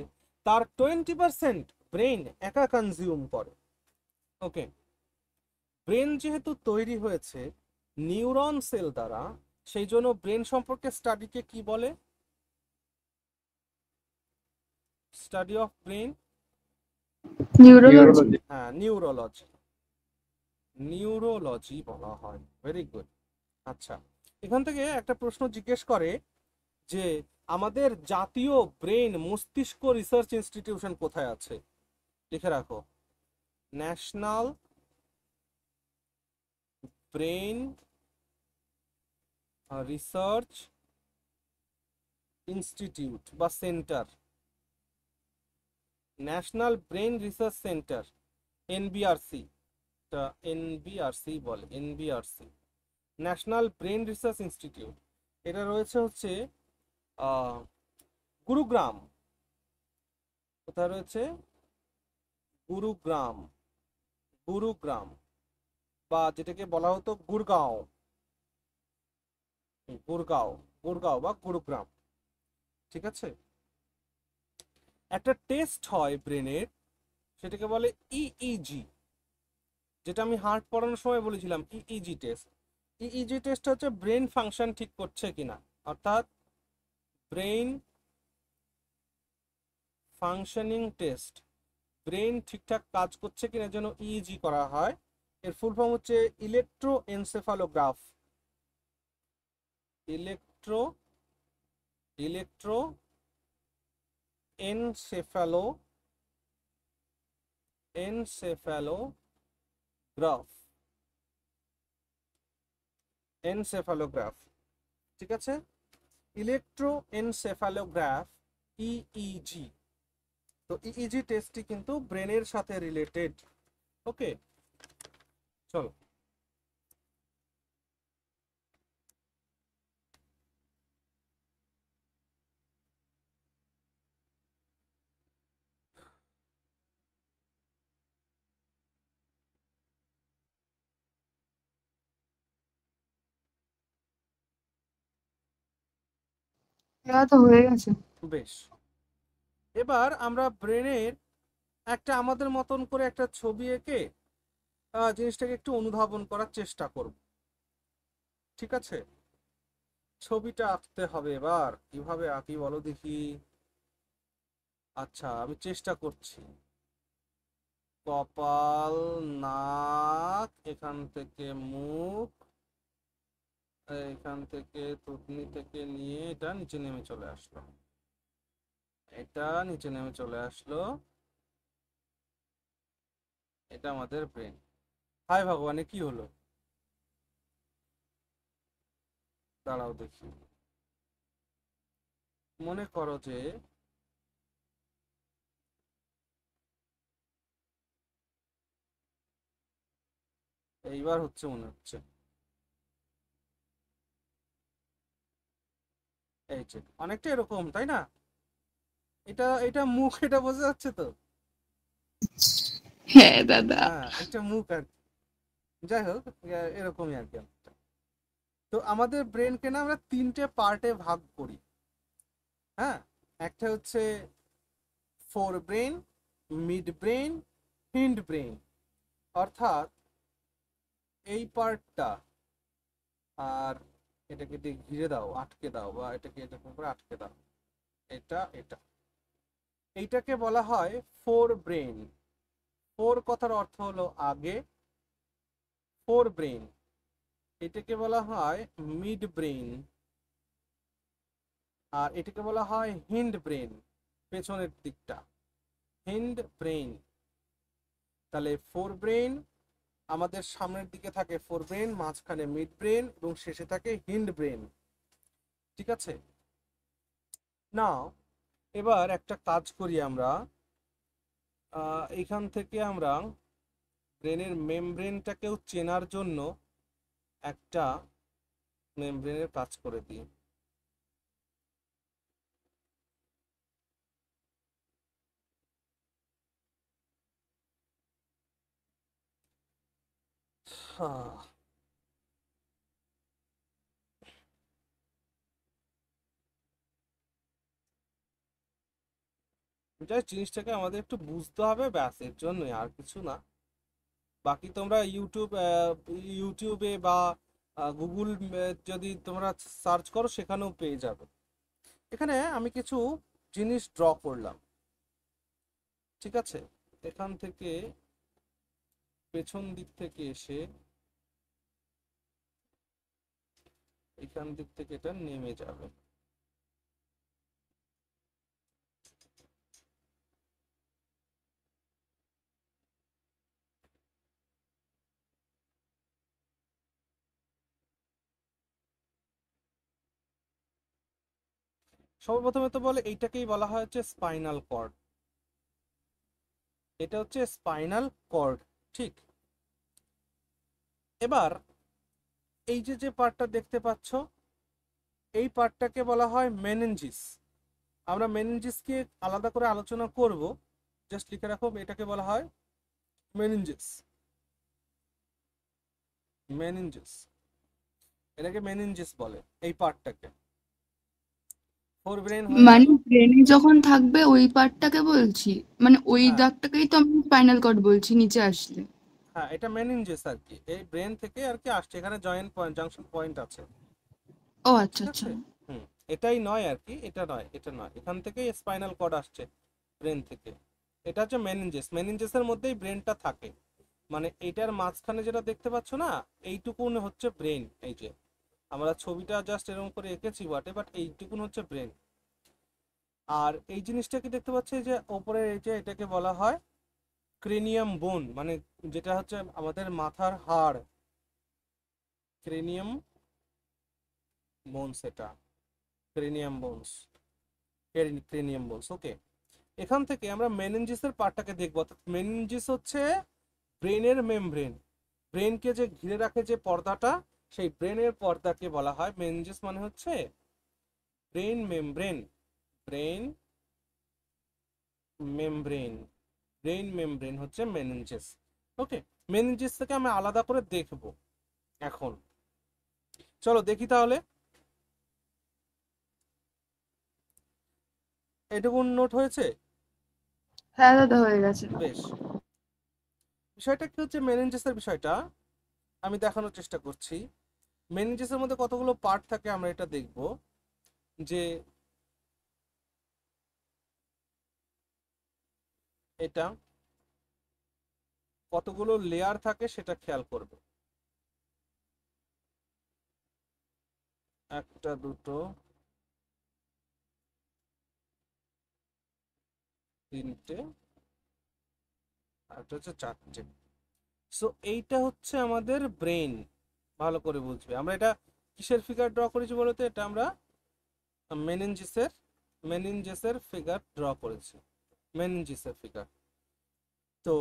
তার 20% ব্রেন একা কনজিউম করে। ওকে, ব্রেন যেহেতু তৈরি হয়েছে নিউরন সেল দ্বারা, সেই জন্য ব্রেন সম্পর্কে স্টাডিকে কি বলে? Study of brain, neurology. হ্যাঁ নিউরোলজি, নিউরোলজি বলা হয়। Very good. আচ্ছা, এখান থেকে একটা প্রশ্ন জিজ্ঞেস করে যে আমাদের জাতীয় ব্রেন মস্তিষ্ক রিসার্চ ইনস্টিটিউশন কোথায় আছে। লিখে রাখো, ন্যাশনাল ব্রেন রিসার্চ ইনস্টিটিউট বা centre, national brain research centre, NBRC, NBRC বলে, NBRC national brain research institute. এটা রয়েছে হচ্ছে গুরুগ্রাম। কোথায় রয়েছে? গুরুগ্রাম, গুরুগ্রাম, বা যেটাকে বলা হতো গুরগাঁও, গুরগাঁও, গুরগাঁও বা গুরুগ্রাম, ঠিক আছে। একটা টেস্ট হয় ব্রেনের, সেটাকে বলে ইইজি, যেটা আমি হার্ট পড়ানোর সময় বলেছিলাম, ইইজি টেস্ট। ইইজি টেস্ট হচ্ছে ব্রেন ফাংশন ঠিক করছে কিনা, অর্থাৎ ব্রেন ফাংশনিং টেস্ট, ব্রেন ঠিকঠাক কাজ করছে কিনা যেন ইইজি করা হয়। এর ফুল ফর্ম হচ্ছে electroencephalograph, electro electroencephalograph, encephalograph, ঠিক আছে। Electroencephalograph, EEG. তো ইইজি টেস্টটি কিন্তু ব্রেনের সাথে রিলেটেড। ওকে, চলো এটা তো হয়ে গেছে। বেশ, এবার আমরা ব্রেনের একটা আমাদের মতন করে একটা ছবি এঁকে জিনিসটাকে একটু অনুধাবন করার চেষ্টা করব, ঠিক আছে। ছবিটা আঁকতে হবে। এবার কিভাবে আঁকি বলো দেখি। আচ্ছা আমি চেষ্টা করছি। কপাল, নাক, এখান থেকে মুখ, এখান থেকে থুতনি থেকে নিয়ে এটা নিচে নেমে চলে আসলো, এটা নিচে নেমে চলে আসলো, এটা আমাদের ব্রেন। হায় ভগবানে কি হলো, দাঁড়াও দেখি। মনে করো যে এইবার হচ্ছে, মনে হচ্ছে এই যে অনেকটা এরকম, তাই না? এটা এটা মুখ, এটা বোঝা যাচ্ছে তো? হ্যাঁ দাদা। হ্যাঁ এটা মুখ আর কি। যাই হোক, এরকমই আর কি অনেকটা। তো আমাদের ব্রেনকে না আমরা তিনটে পার্টে ভাগ করি। হ্যাঁ, একটা হচ্ছে forebrain, midbrain, hindbrain. অর্থাৎ এই পার্টটা, আর এটাকে দিয়ে ঘিরে দাও, আটকে দাও, বা এটাকে এরকম করে আটকে দাও, এটা এটা, এইটাকে বলা হয় ফোর ব্রেন। ফোর কথার অর্থ হলো আগে, ফোর ব্রেন। এটাকে বলা হয় মিড ব্রেন, আর এটাকে বলা হয় হিন্ড ব্রেন, পেছনের দিকটা, হিন্ড ব্রেন। তাহলে ফোর ব্রেন, আমাদের সামনের দিকে থাকে ফোর ব্রেন, মাঝখানে মিড ব্রেন এবং শেষে থাকে হিন্ড ব্রেন। ঠিক আছে, নাও এবার একটা কাজ করি আমরা। এখান থেকে আমরা ব্রেনের মেমব্রেনটাকেও চেনার জন্য একটা মেমব্রেনের কাজ করে দিই। আহ, যাই জিনিসটাকে আমাদের একটু বুঝতে হবে, ব্যাস, এর জন্যই, আর কিছু না। বাকি তোমরা ইউটিউবে বা গুগল যদি তোমরা সার্চ করো সেখানেও পেয়ে যাবে। এখানে আমি কিছু জিনিস ড্র করলাম, ঠিক আছে? এখান থেকে পেছন দিক থেকে এসে এখান দিক থেকে এটা নেমে যাবে। সর্বপ্রথমে তো বলে এইটাকেই বলা হয় হচ্ছে স্পাইনাল কর্ড। এটা হচ্ছে স্পাইনাল কর্ড, ঠিক? এবার এই যে যে পার্টটা দেখতে পাচ্ছ, এই পার্টটাকে বলা হয় মেনেঞ্জিস। আমরা মেনেঞ্জিসকে আলাদা করে আলোচনা করব, জাস্ট লিখে রাখো, এটাকে বলা হয় মেনিনজিস। মেনিনজিস, এটাকে মেনিনজিস বলে এই পার্টটাকে। ফোর ব্রেন হয়ে গেল। মানে ব্রেনে যখন থাকবে ওই পার্টটাকে বলছি, মানে ওই হ্যাঁ দাগটাকেই তো আমি স্পাইনাল কর্ড বলছি নিচে আসলে। হ্যাঁ, এটা মেনিনজিস আর কি, এই ব্রেন থেকে আর কি আসছে, এখানে জয়েন্ট পয়েন্ট, জাংশন পয়েন্ট আছে। ও আচ্ছা ঠিক আচ্ছা। আছে, হুম, এটাই নয় আর কি, এটা নয়, এটা নয়, এখান থেকেই স্পাইনাল কর্ড আসছে, ব্রেন থেকে। এটা হচ্ছে মেনিনজিস, মেনিনজিসের মধ্যেই ব্রেনটা থাকে। মানে এইটার মাঝখানে যেটা দেখতে পাচ্ছ না, এইটুকুন হচ্ছে ব্রেন। এই যে আমরা ছবিটা জাস্ট এরকম করে এঁকেছি বটে, বাট এইটুকুন হচ্ছে ব্রেন। আর এই জিনিসটা কি দেখতে পাচ্ছি যে ওপরে, এই যে এটাকে বলা হয় ক্রেনিয়াম বোন, মানে যেটা হচ্ছে আমাদের মাথার হাড়, ক্রেনিয়াম বোনস, এটা ক্রেনিয়াম বোনস, ক্রেনিয়াম বোনস। ওকে, এখান থেকে আমরা মেনিনজিসের পার্টটাকে দেখবো। অর্থাৎ মেনিনজিস হচ্ছে ব্রেনের মেমব্রেন, ব্রেনকে যে ঘিরে রাখে যে পর্দাটা, সেই ব্রেনের পর্দাকে বলা হয় মেনিনজিস। মানে হচ্ছে brain membrane, brain membrane, brain membrane হচ্ছে মেনিনজিস। ওকে, মেনিনজিস থেকে আমি আলাদা করে দেখব এখন। চলো দেখি তাহলে। এটুকু নোট হয়েছে? হ্যাঁ দাদা হয়ে গেছে। বেশ, বিষয়টা কি হচ্ছে, মেনিনজিসের বিষয়টা আমি দেখানোর চেষ্টা করছি। মেনিনজিসের মধ্যে কতগুলো পার্ট থাকে আমরা এটা দেখব। যে এটা কতগুলো লেয়ার থাকে সেটা খেয়াল করবে। একটা, দুটো, তিনটে, আর একটা হচ্ছে চারটে। সো এইটা হচ্ছে আমাদের ব্রেন। ভালো করে বুঝবে। আমরা এটা কিসের ফিগার ড্র করেছি বলতে? এটা আমরা মেনিনজিসের মেনিনজিসের ফিগার ড্র করেছি। মেনিনজিসের ফিগার। তো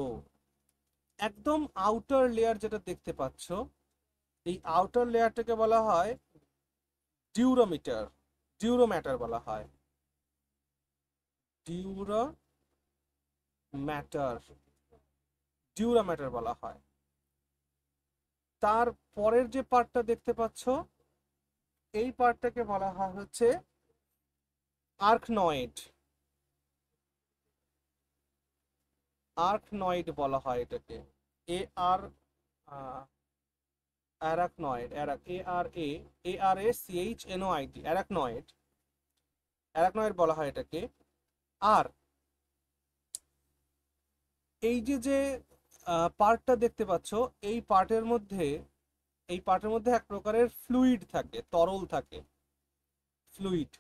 একদম আউটার লেয়ার যেটা দেখতে পাচ্ছ, এই আউটার লেয়ারটাকে বলা হয় ডিউরোমিটার, ডিউরোম্যাটার বলা হয়। ডিউরোম্যাটার, ডিউরোম্যাটার বলা হয়। তার পরের যে পার্টটা দেখতে পাচ্ছ, এই পার্টটাকে বলা হয় হচ্ছে আর্কনয়েড। আর্কনয়েড বলা হয় এটাকে। এ আর অ্যারাকনয়েড, ARACHNOID, অ্যারাকনয়েড, অ্যারাকনয়েড বলা হয় এটাকে। আর এই যে যে পার্টটা দেখতে পাচ্ছ, এই পার্টের মধ্যে এক প্রকারের ফ্লুইড থাকে, তরল থাকে, ফ্লুইড।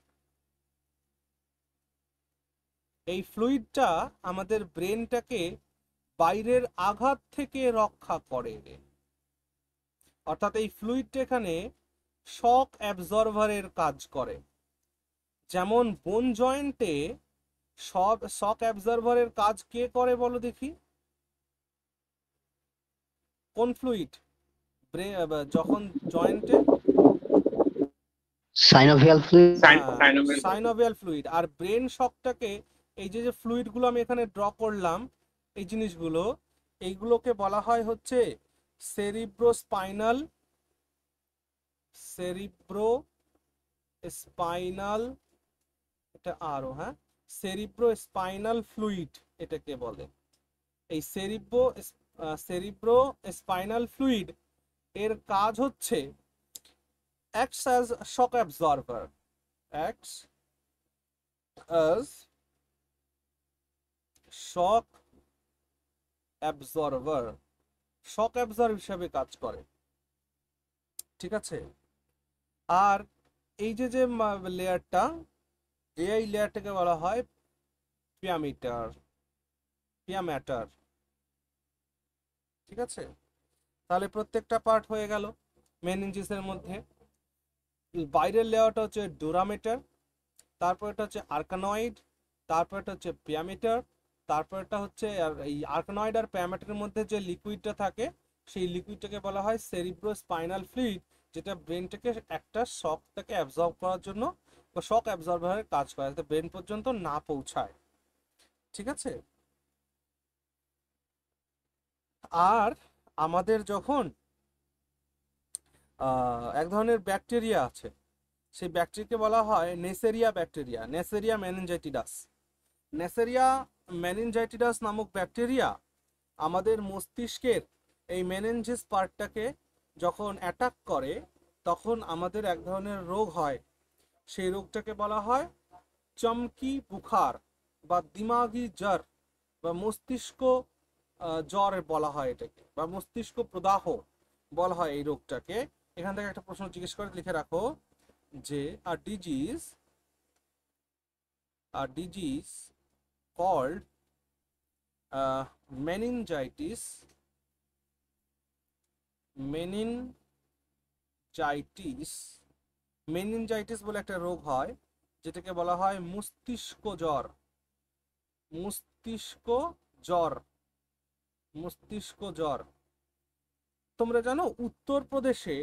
এই ফ্লুইডটা আমাদের ব্রেনটাকে বাইরের আঘাত থেকে রক্ষা করে। অর্থাৎ এই ফ্লুইডটা এখানে শক অ্যাবজর্ভারের কাজ করে। যেমন বোন জয়েন্টে সব শক অ্যাবজর্ভারের কাজ কে করে বলো দেখি? কোন ফ্লুইড যখন জয়েন্টে? Synovial fluid. Synovial fluid. আর ব্রেন শকটাকে, এই যে যে ফ্লুইডগুলো আমি এখানে ড্র করলাম, এই জিনিসগুলো, এইগুলোকে বলা হয় হচ্ছে সেরিব্রোস্পাইনাল, সেরিব্রোস্পাইনাল, এটা আরো, হ্যাঁ, সেরিব্রোস্পাইনাল ফ্লুইড এটাকে বলে। এই সেরিব্রোস্পাইনাল ফ্লুইড এর কাজ হচ্ছে acts as shock absorber, acts as shock absorber, শক অ্যাবজর্ব হিসাবে কাজ করে। ঠিক আছে? আর এই যে যে লেয়ারটা, এই লেয়ারটাকে বলা হয় পিয়ামিটার, পিয়াম্যাটার। ঠিক আছে? তাহলে প্রত্যেকটা পার্ট হয়ে গেল মেনিনজিসের মধ্যে। বাইরের লেয়ারটা হচ্ছে ডুরামিটার, তারপর এটা হচ্ছে আর্কানয়েড, তারপর এটা হচ্ছে পিয়ামিটার, তারপর এটা হচ্ছে এই আর্কানয়েড আর পিয়ামিটারের মধ্যে যে লিকুইডটা থাকে, সেই লিকুইডটাকে বলা হয় সেরিব্রোস্পাইনাল ফ্লুইড, যেটা ব্রেনটাকে একটা শকটাকে অ্যাবজর্ব করার জন্য বা শক অ্যাবজর্ভারের কাজ করে, যাতে ব্রেন পর্যন্ত না পৌঁছায়। ঠিক আছে? আর আমাদের যখন এক ধরনের ব্যাকটেরিয়া আছে, সেই ব্যাকটেরিয়াকে বলা হয় নেসেরিয়া ব্যাকটেরিয়া, নেসেরিয়া মেনিনজাইটিডাস। নেসেরিয়া মেনিনজাইটিডাস নামক ব্যাকটেরিয়া আমাদের মস্তিষ্কের এই মেনেনজিস পার্টটাকে যখন অ্যাটাক করে, তখন আমাদের এক ধরনের রোগ হয়। সেই রোগটাকে বলা হয় চমকি বুখার বা দিমাগি জ্বর বা মস্তিষ্ক জ্বর বলা হয় এটাকে, বা মস্তিষ্ক প্রদাহ বলা হয় এই রোগটাকে। এখান থেকে একটা প্রশ্ন জিজ্ঞেস করে লিখে রাখো যে a disease called meningitis meningitis বলে একটা রোগ হয়, যেটাকে বলা হয় মস্তিষ্ক জ্বর, মস্তিষ্ক জ্বর, মস্তিষ্ক জ্বর। তোমরা জানো উত্তরপ্রদেশে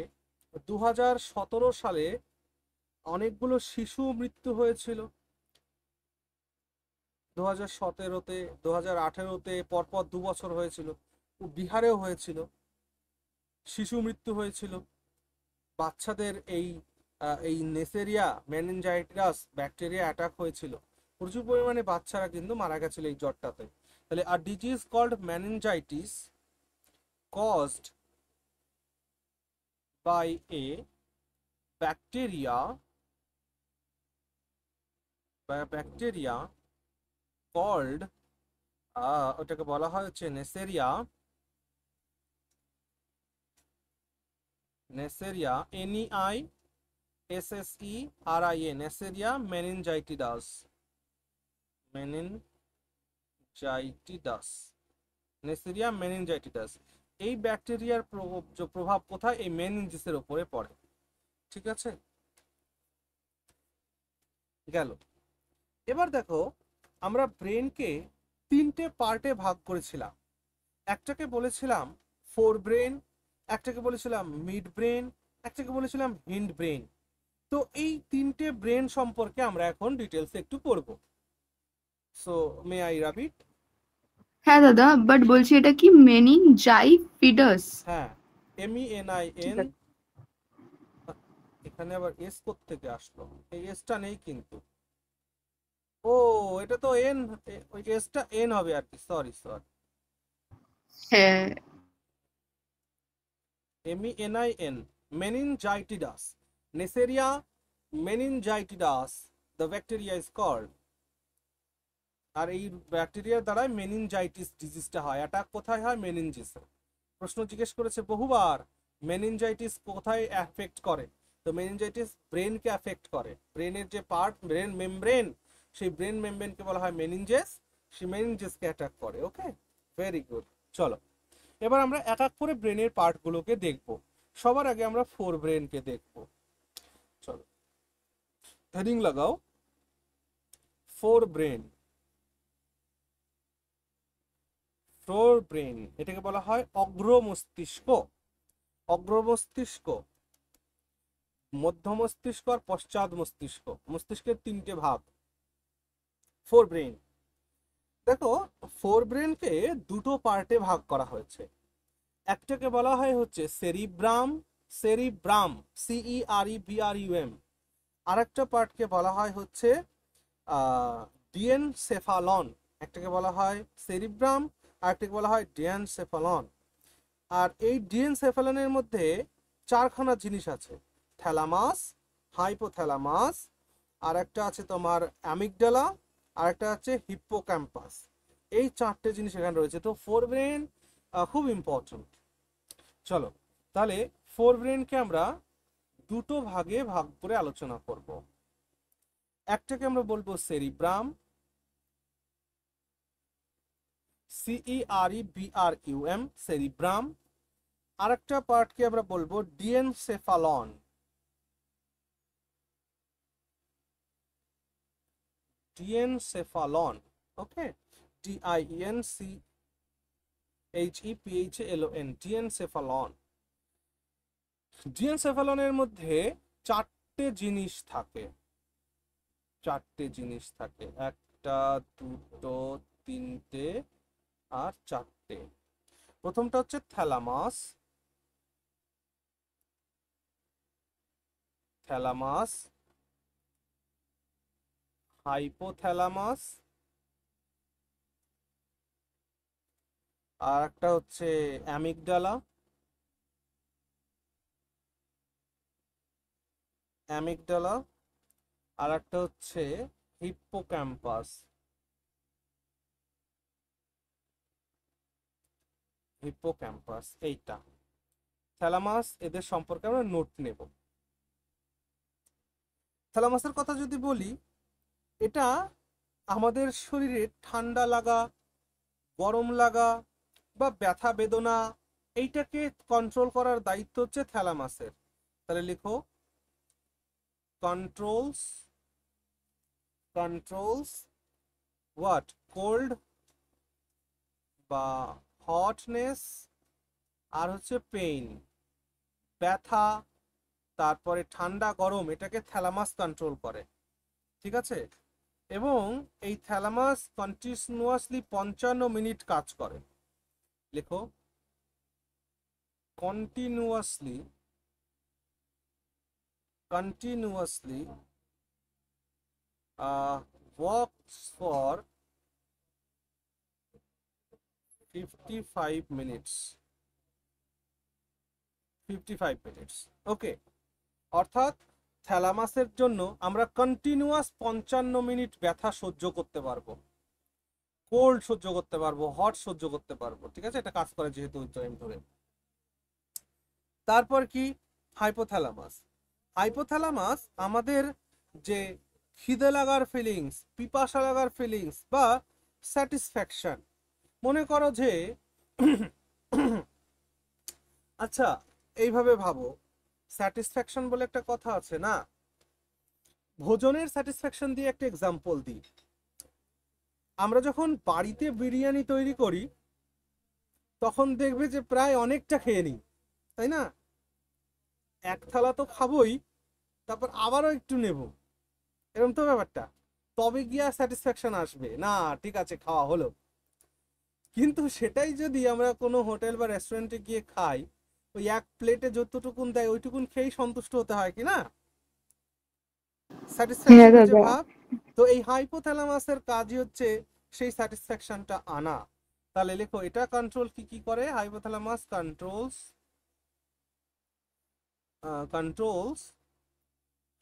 2017 সালে অনেকগুলো শিশু মৃত্যু হয়েছিল। 2017-তে, 2018-তে, পরপর 2 বছর হয়েছিল। বিহারেও হয়েছিল, শিশু মৃত্যু হয়েছিল। বাচ্চাদের এই নেসেরিয়া মেনিনজাইটিস ব্যাকটেরিয়া অ্যাটাক হয়েছিল, প্রচুর পরিমাণে বাচ্চারা কিন্তু মারা গেছিল এই জ্বরটাতে। তাহলে আর disease called meningitis caused by a bacteria called ওটাকে বলা হয় হচ্ছে নেসেরিয়া, নেসেরিয়া NEISSERIA, নেসেরিয়া মেনিনজাইটিডাস, মেনিনজাইটিডাস, নেসেরিয়া মেনিনজাইটিডাস। এই ব্যাকটেরিয়ার প্রভাব কোথায়? এই মেনিনজিসের উপরে পড়ে। ঠিক আছে, গেল। এবার দেখো, আমরা ব্রেনকে তিনটে পার্টে ভাগ করেছিলাম। একটাকে বলেছিলাম ফোর ব্রেন, একটাকে বলেছিলাম মিড ব্রেন, একটাকে বলেছিলাম হিন্ড ব্রেন। তো এই তিনটে ব্রেন সম্পর্কে আমরা এখন ডিটেলসে একটু পড়বো। So may I rabbit? হ্যাঁ দাদা, বাট বলছি এটা কি মেনিনজাইটিডাস? হ্যাঁ, ঠিক MENIN। আছে। এখানে আবার এস থেকে আসলো? এই এসটা নেই কিন্তু। ও, এটা তো এন, ওই এসটা এন হবে আর কি, সরি সরি। হ্যাঁ। MENIN, meningitis, Neisseria meningitis, the bacteria is called। আর এই ব্যাকটেরিয়ার দ্বারা মেনিনজাইটিস ডিজিজটা হয়। অ্যাটাক কোথায় হয়? মেনিনজিসে। প্রশ্ন জিজ্ঞেস করেছে বহুবার, মেনিনজাইটিস কোথায় অ্যাফেক্ট করে? তো মেনিনজাইটিস ব্রেনকে অ্যাফেক্ট করে। ব্রেনের যে পার্ট, ব্রেন মেমব্রেন, সেই ব্রেন মেমব্রেনকে বলা হয় মেনিনজেস, সেই মেনিনজেসকে অ্যাটাক করে। ওকে, ভেরি গুড। চলো, এবার আমরা এক এক করে ব্রেনের পার্টগুলোকে দেখব। সবার আগে আমরা ফোর ব্রেনকে দেখব। চলো, হেডিং লাগাও, ফোর ব্রেন। ফোর ব্রেন, এটাকে বলা হয় অগ্র মস্তিষ্ক। অগ্র মস্তিষ্ক, মধ্য মস্তিষ্ক আর পশ্চাৎ মস্তিষ্ক। মস্তিষ্কের তিনটে ভাগ, ফোর ব্রেন। দেখো, ফোর ব্রেনকে দুটো পার্টে ভাগ করা হয়েছে। একটাকে বলা হয় হচ্ছে সেরিব্রাম, সেরিব্রাম CEREBRUM। আর একটা পার্টকে বলা হয় হচ্ছে ডিএনসেফালন। একটাকে বলা হয় সেরিব্রাম, আর একটাকে বলা হয় ডিএনসেফালন। আর এই ডিএনসেফালনের মধ্যে চারখানা জিনিস আছে, থ্যালামাস, হাইপোথ্যালামাস, আর একটা আছে তোমার অ্যামিগডালা, আর একটা আছে হিপ্পোক্যাম্পাস। এই চারটে জিনিস এখানে রয়েছে। তো ফোর ব্রেন খুব ইম্পর্টেন্ট। চলো, তাহলে ফোর ব্রেনকে আমরা দুটো ভাগে ভাগ করে আলোচনা করব। একটাকে আমরা বলবো সেরিব্রাম, CEREBRUM, সেরিব্রাম। আর একটা পার্টকে আমরা বলবো ডিএনসেফালন, ডিএনসেফালন। ওকে, DIENCHEPHALON, ডিএনসেফালন। ডিএনসেফালনের মধ্যে চারটে জিনিস থাকে, চারটে জিনিস থাকে, একটা, দুটো, তিনটে আর চারটে। প্রথমটা হচ্ছে থ্যালামাস, থ্যালামাস, হাইপোথ্যালামাস, আর একটা হচ্ছে অ্যামিগডালা, অ্যামিগডালা, আর একটা হচ্ছে হিপ্পোক্যাম্পাস, হিপ্পোক্যাম্পাস। এইটা থ্যালামাস, এদের সম্পর্কে আমরা নোট নেব। থ্যালামাসের কথা যদি বলি, এটা আমাদের শরীরে ঠান্ডা লাগা, গরম লাগা বা ব্যথা বেদনা, এইটাকে কন্ট্রোল করার দায়িত্ব হচ্ছে থ্যালামাসের। তাহলে লিখো, কন্ট্রোলস, কন্ট্রোলস হোয়াট? কোল্ড বা হটনেস, আর হচ্ছে পেইন, ব্যথা, তারপরে ঠান্ডা গরম, এটাকে থ্যালামাস কন্ট্রোল করে। ঠিক আছে, এবং এই থ্যালামাস কন্টিনিউয়াসলি 55 মিনিট কাজ করে। লেখো, continuously, continuously works for 55 minutes, 55 minutes. Okay, অর্থাৎ থ্যালামাসের জন্য আমরা কন্টিনিউয়াস 55 মিনিট ব্যথা সহ্য করতে পারবো। কোল্ড সহ্য করতে পারবো, হট সহ্য করতে পারবো, ঠিক আছে, এটা কাজ করে যেহেতু ওই টাইম ধরে। তারপর কি, হাইপোথ্যালামাস। হাইপোথ্যালামাস আমাদের যে খিদে লাগার ফিলিংস, পিপাসা লাগার ফিলিংস বা স্যাটিসফ্যাকশন, মনে করো যে আচ্ছা এইভাবে ভাবো, স্যাটিসফ্যাকশন বলে একটা কথা আছে না, ভোজনের স্যাটিসফ্যাকশন দিয়ে একটা এক্সাম্পল দিই। আমরা যখন বাড়িতে বিরিয়ানি তৈরি করি তখন দেখবে যে প্রায় অনেকটা খেয়ে নিই, তাই না? এক থালা তো খাবোই, তারপর আবারও একটু নেব, এরকম তো ব্যাপারটা। তবে গিয়া স্যাটিসফ্যাকশন আসবে না, ঠিক আছে খাওয়া হলো। কিন্তু সেটাই যদি আমরা কোনো হোটেল বা রেস্টুরেন্টে গিয়ে খাই, ওই এক প্লেটে যতটুকুন দেয় ওইটুকুন খেয়েই সন্তুষ্ট হতে হয় কি না, হ্যাঁ স্যাটিসফ্যাকশনের যে দাদা। ভাব। তো এই হাইপোথ্যালামাসের কাজই হচ্ছে সেই স্যাটিসফ্যাকশনটা আনা। তাহলে লেখো এটা কন্ট্রোল কি কি করে, হাইপোথ্যালামাস কন্ট্রোলস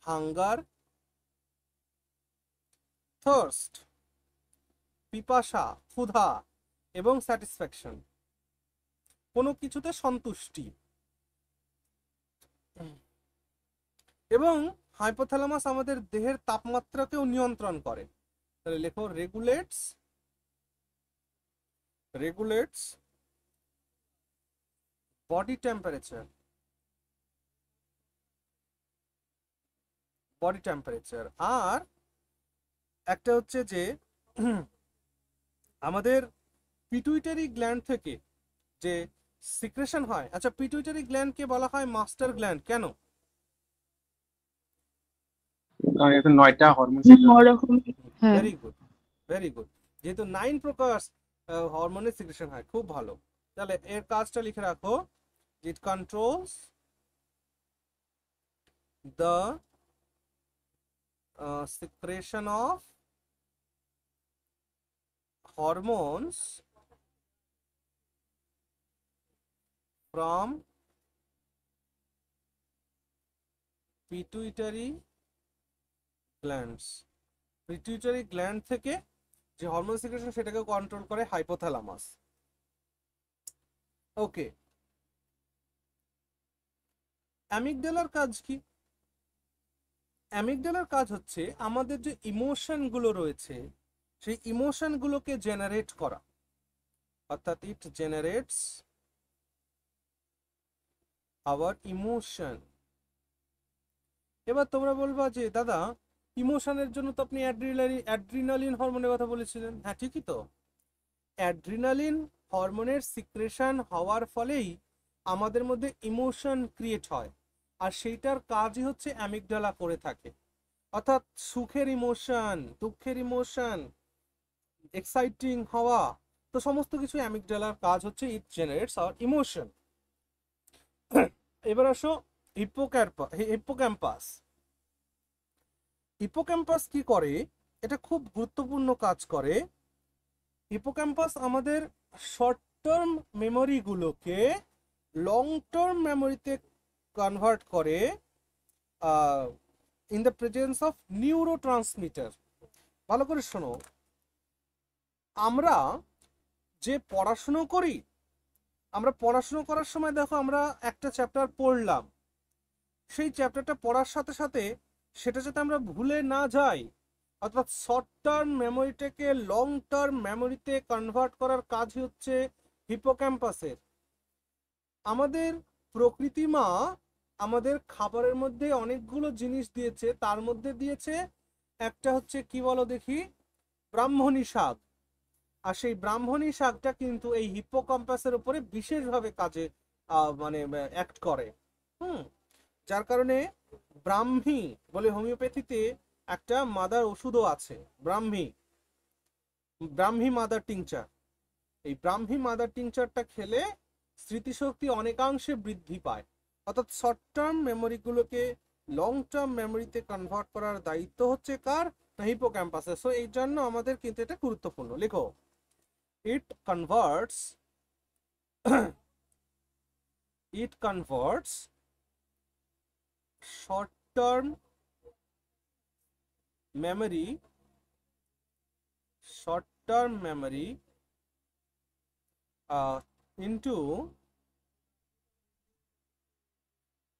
হাঙ্গার, থার্স্ট পিপাসা ক্ষুধা এবং স্যাটিসফ্যাকশন, কোনো কিছুতে সন্তুষ্টি। এবং হাইপোথ্যালামাস আমাদের দেহের তাপমাত্রাকেও নিয়ন্ত্রণ করে। তাহলে লেখো রেগুলেটস বডি টেম্পারেচার, আর একটা হচ্ছে যে আমাদের পিটুইটারি গ্ল্যান্ড থেকে যে সিক্রেশন হয়। আচ্ছা, পিটুইটারি গ্ল্যান্ডকে বলা হয় মাস্টার গ্ল্যান্ড কেন? এখানে 9টা হরমোন সিক্রেট হয়। ওরকম। হ্যাঁ। Very good, very good. যেহেতু 9 প্রকার হরমোনের সিক্রেশন হয়, খুব ভালো। তাহলে এর কাজটা লিখে রাখো, it controls the secretion of hormones from pituitary glands. Pituitary gland থেকে যে হরমোন সিক্রেশন সেটাকে কন্ট্রোল করে হাইপোথ্যালামাস। ওকে, অ্যামিগডালার কাজ কি? অ্যামিগডালার কাজ হচ্ছে আমাদের যে ইমোশন গুলো রয়েছে সেই ইমোশন গুলোকে জেনারেট করা, অর্থাৎ ইট জেনারেটস আওয়ার ইমোশন। এবার তোমরা বলবা যে দাদা ইমোশনের জন্য তো আপনি অ্যাড্রিনালিন হরমোনের কথা বলেছিলেন। হ্যাঁ ঠিকই তো, অ্যাড্রিনালিন হরমোনের সিক্রেশন হওয়ার ফলেই আমাদের মধ্যে ইমোশন ক্রিয়েট হয়, আর সেইটার কাজই হচ্ছে অ্যামিগডালা করে থাকে। অর্থাৎ সুখের ইমোশন, দুঃখের ইমোশন, এক্সাইটিং হওয়া, তো সমস্ত কিছু অ্যামিগডালার কাজ হচ্ছে ইট জেনারেটস আওয়ার ইমোশন। এবার আসো হিপোক্যাম্পাস। হিপোক্যাম্পাস কি করে? এটা খুব গুরুত্বপূর্ণ কাজ করে। হিপোক্যাম্পাস আমাদের শর্ট টার্ম মেমোরিগুলোকে লং টার্ম মেমোরিতে কনভার্ট করে in the presence of neurotransmitter. ভালো করে শোনো, আমরা যে পড়াশুনো করি, আমরা পড়াশুনো করার সময় দেখো আমরা একটা চ্যাপ্টার পড়লাম, সেই চ্যাপ্টারটা পড়ার সাথে সাথে সেটা যাতে আমরা ভুলে না যাই, অর্থাৎ শর্ট টার্ম মেমোরিটাকে লং টার্ম মেমোরিতে কনভার্ট করার কাজ হচ্ছে হিপোক্যাম্পাসের। আমাদের প্রকৃতি মা আমাদের খাবারের মধ্যে অনেকগুলো জিনিস দিয়েছে, তার মধ্যে দিয়েছে একটা হচ্ছে কি বলো দেখি, ব্রাহ্মণী শাক। আর সেই ব্রাহ্মণী শাকটা কিন্তু এই হিপোক্যাম্পাসের উপরে বিশেষভাবে কাজে মানে অ্যাক্ট করে। যার কারণে ব্রাহ্মী বলে হোমিওপ্যাথিতে একটা মাদার ওষুধও আছে, ব্রাহ্মী মাদার টিংচার। এই ব্রাহ্মী মাদার টিংচারটা খেলে স্মৃতিশক্তি অনেকাংশে বৃদ্ধি পায়। অর্থাৎ শর্ট টার্ম মেমোরিগুলোকে লং টার্ম মেমোরিতে কনভার্ট করার দায়িত্ব হচ্ছে কার? না হিপোক্যাম্পাসের। সো এই জন্য আমাদের কিন্তু এটা গুরুত্বপূর্ণ। লেখো, it converts short term memory term memory into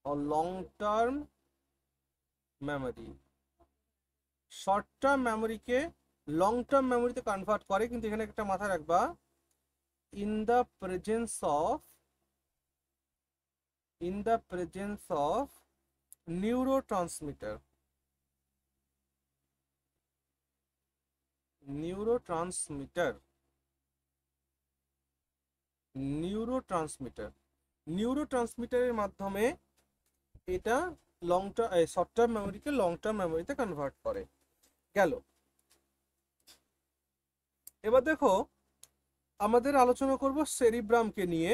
a long term memory. Short term মেমোরিকে লং টার্ম মেমোরিতে কনভার্ট করে, কিন্তু এখানে একটা মাথা রাখবা, in the presence of neurotransmitter. নিউরোট্রান্সমিটারের মাধ্যমে এটা শর্ট টার্ম মেমোরিকে লং টার্ম মেমোরিতে কনভার্ট করে। গেল। এবার দেখো আমাদের আলোচনা করব সেরিব্রামকে নিয়ে।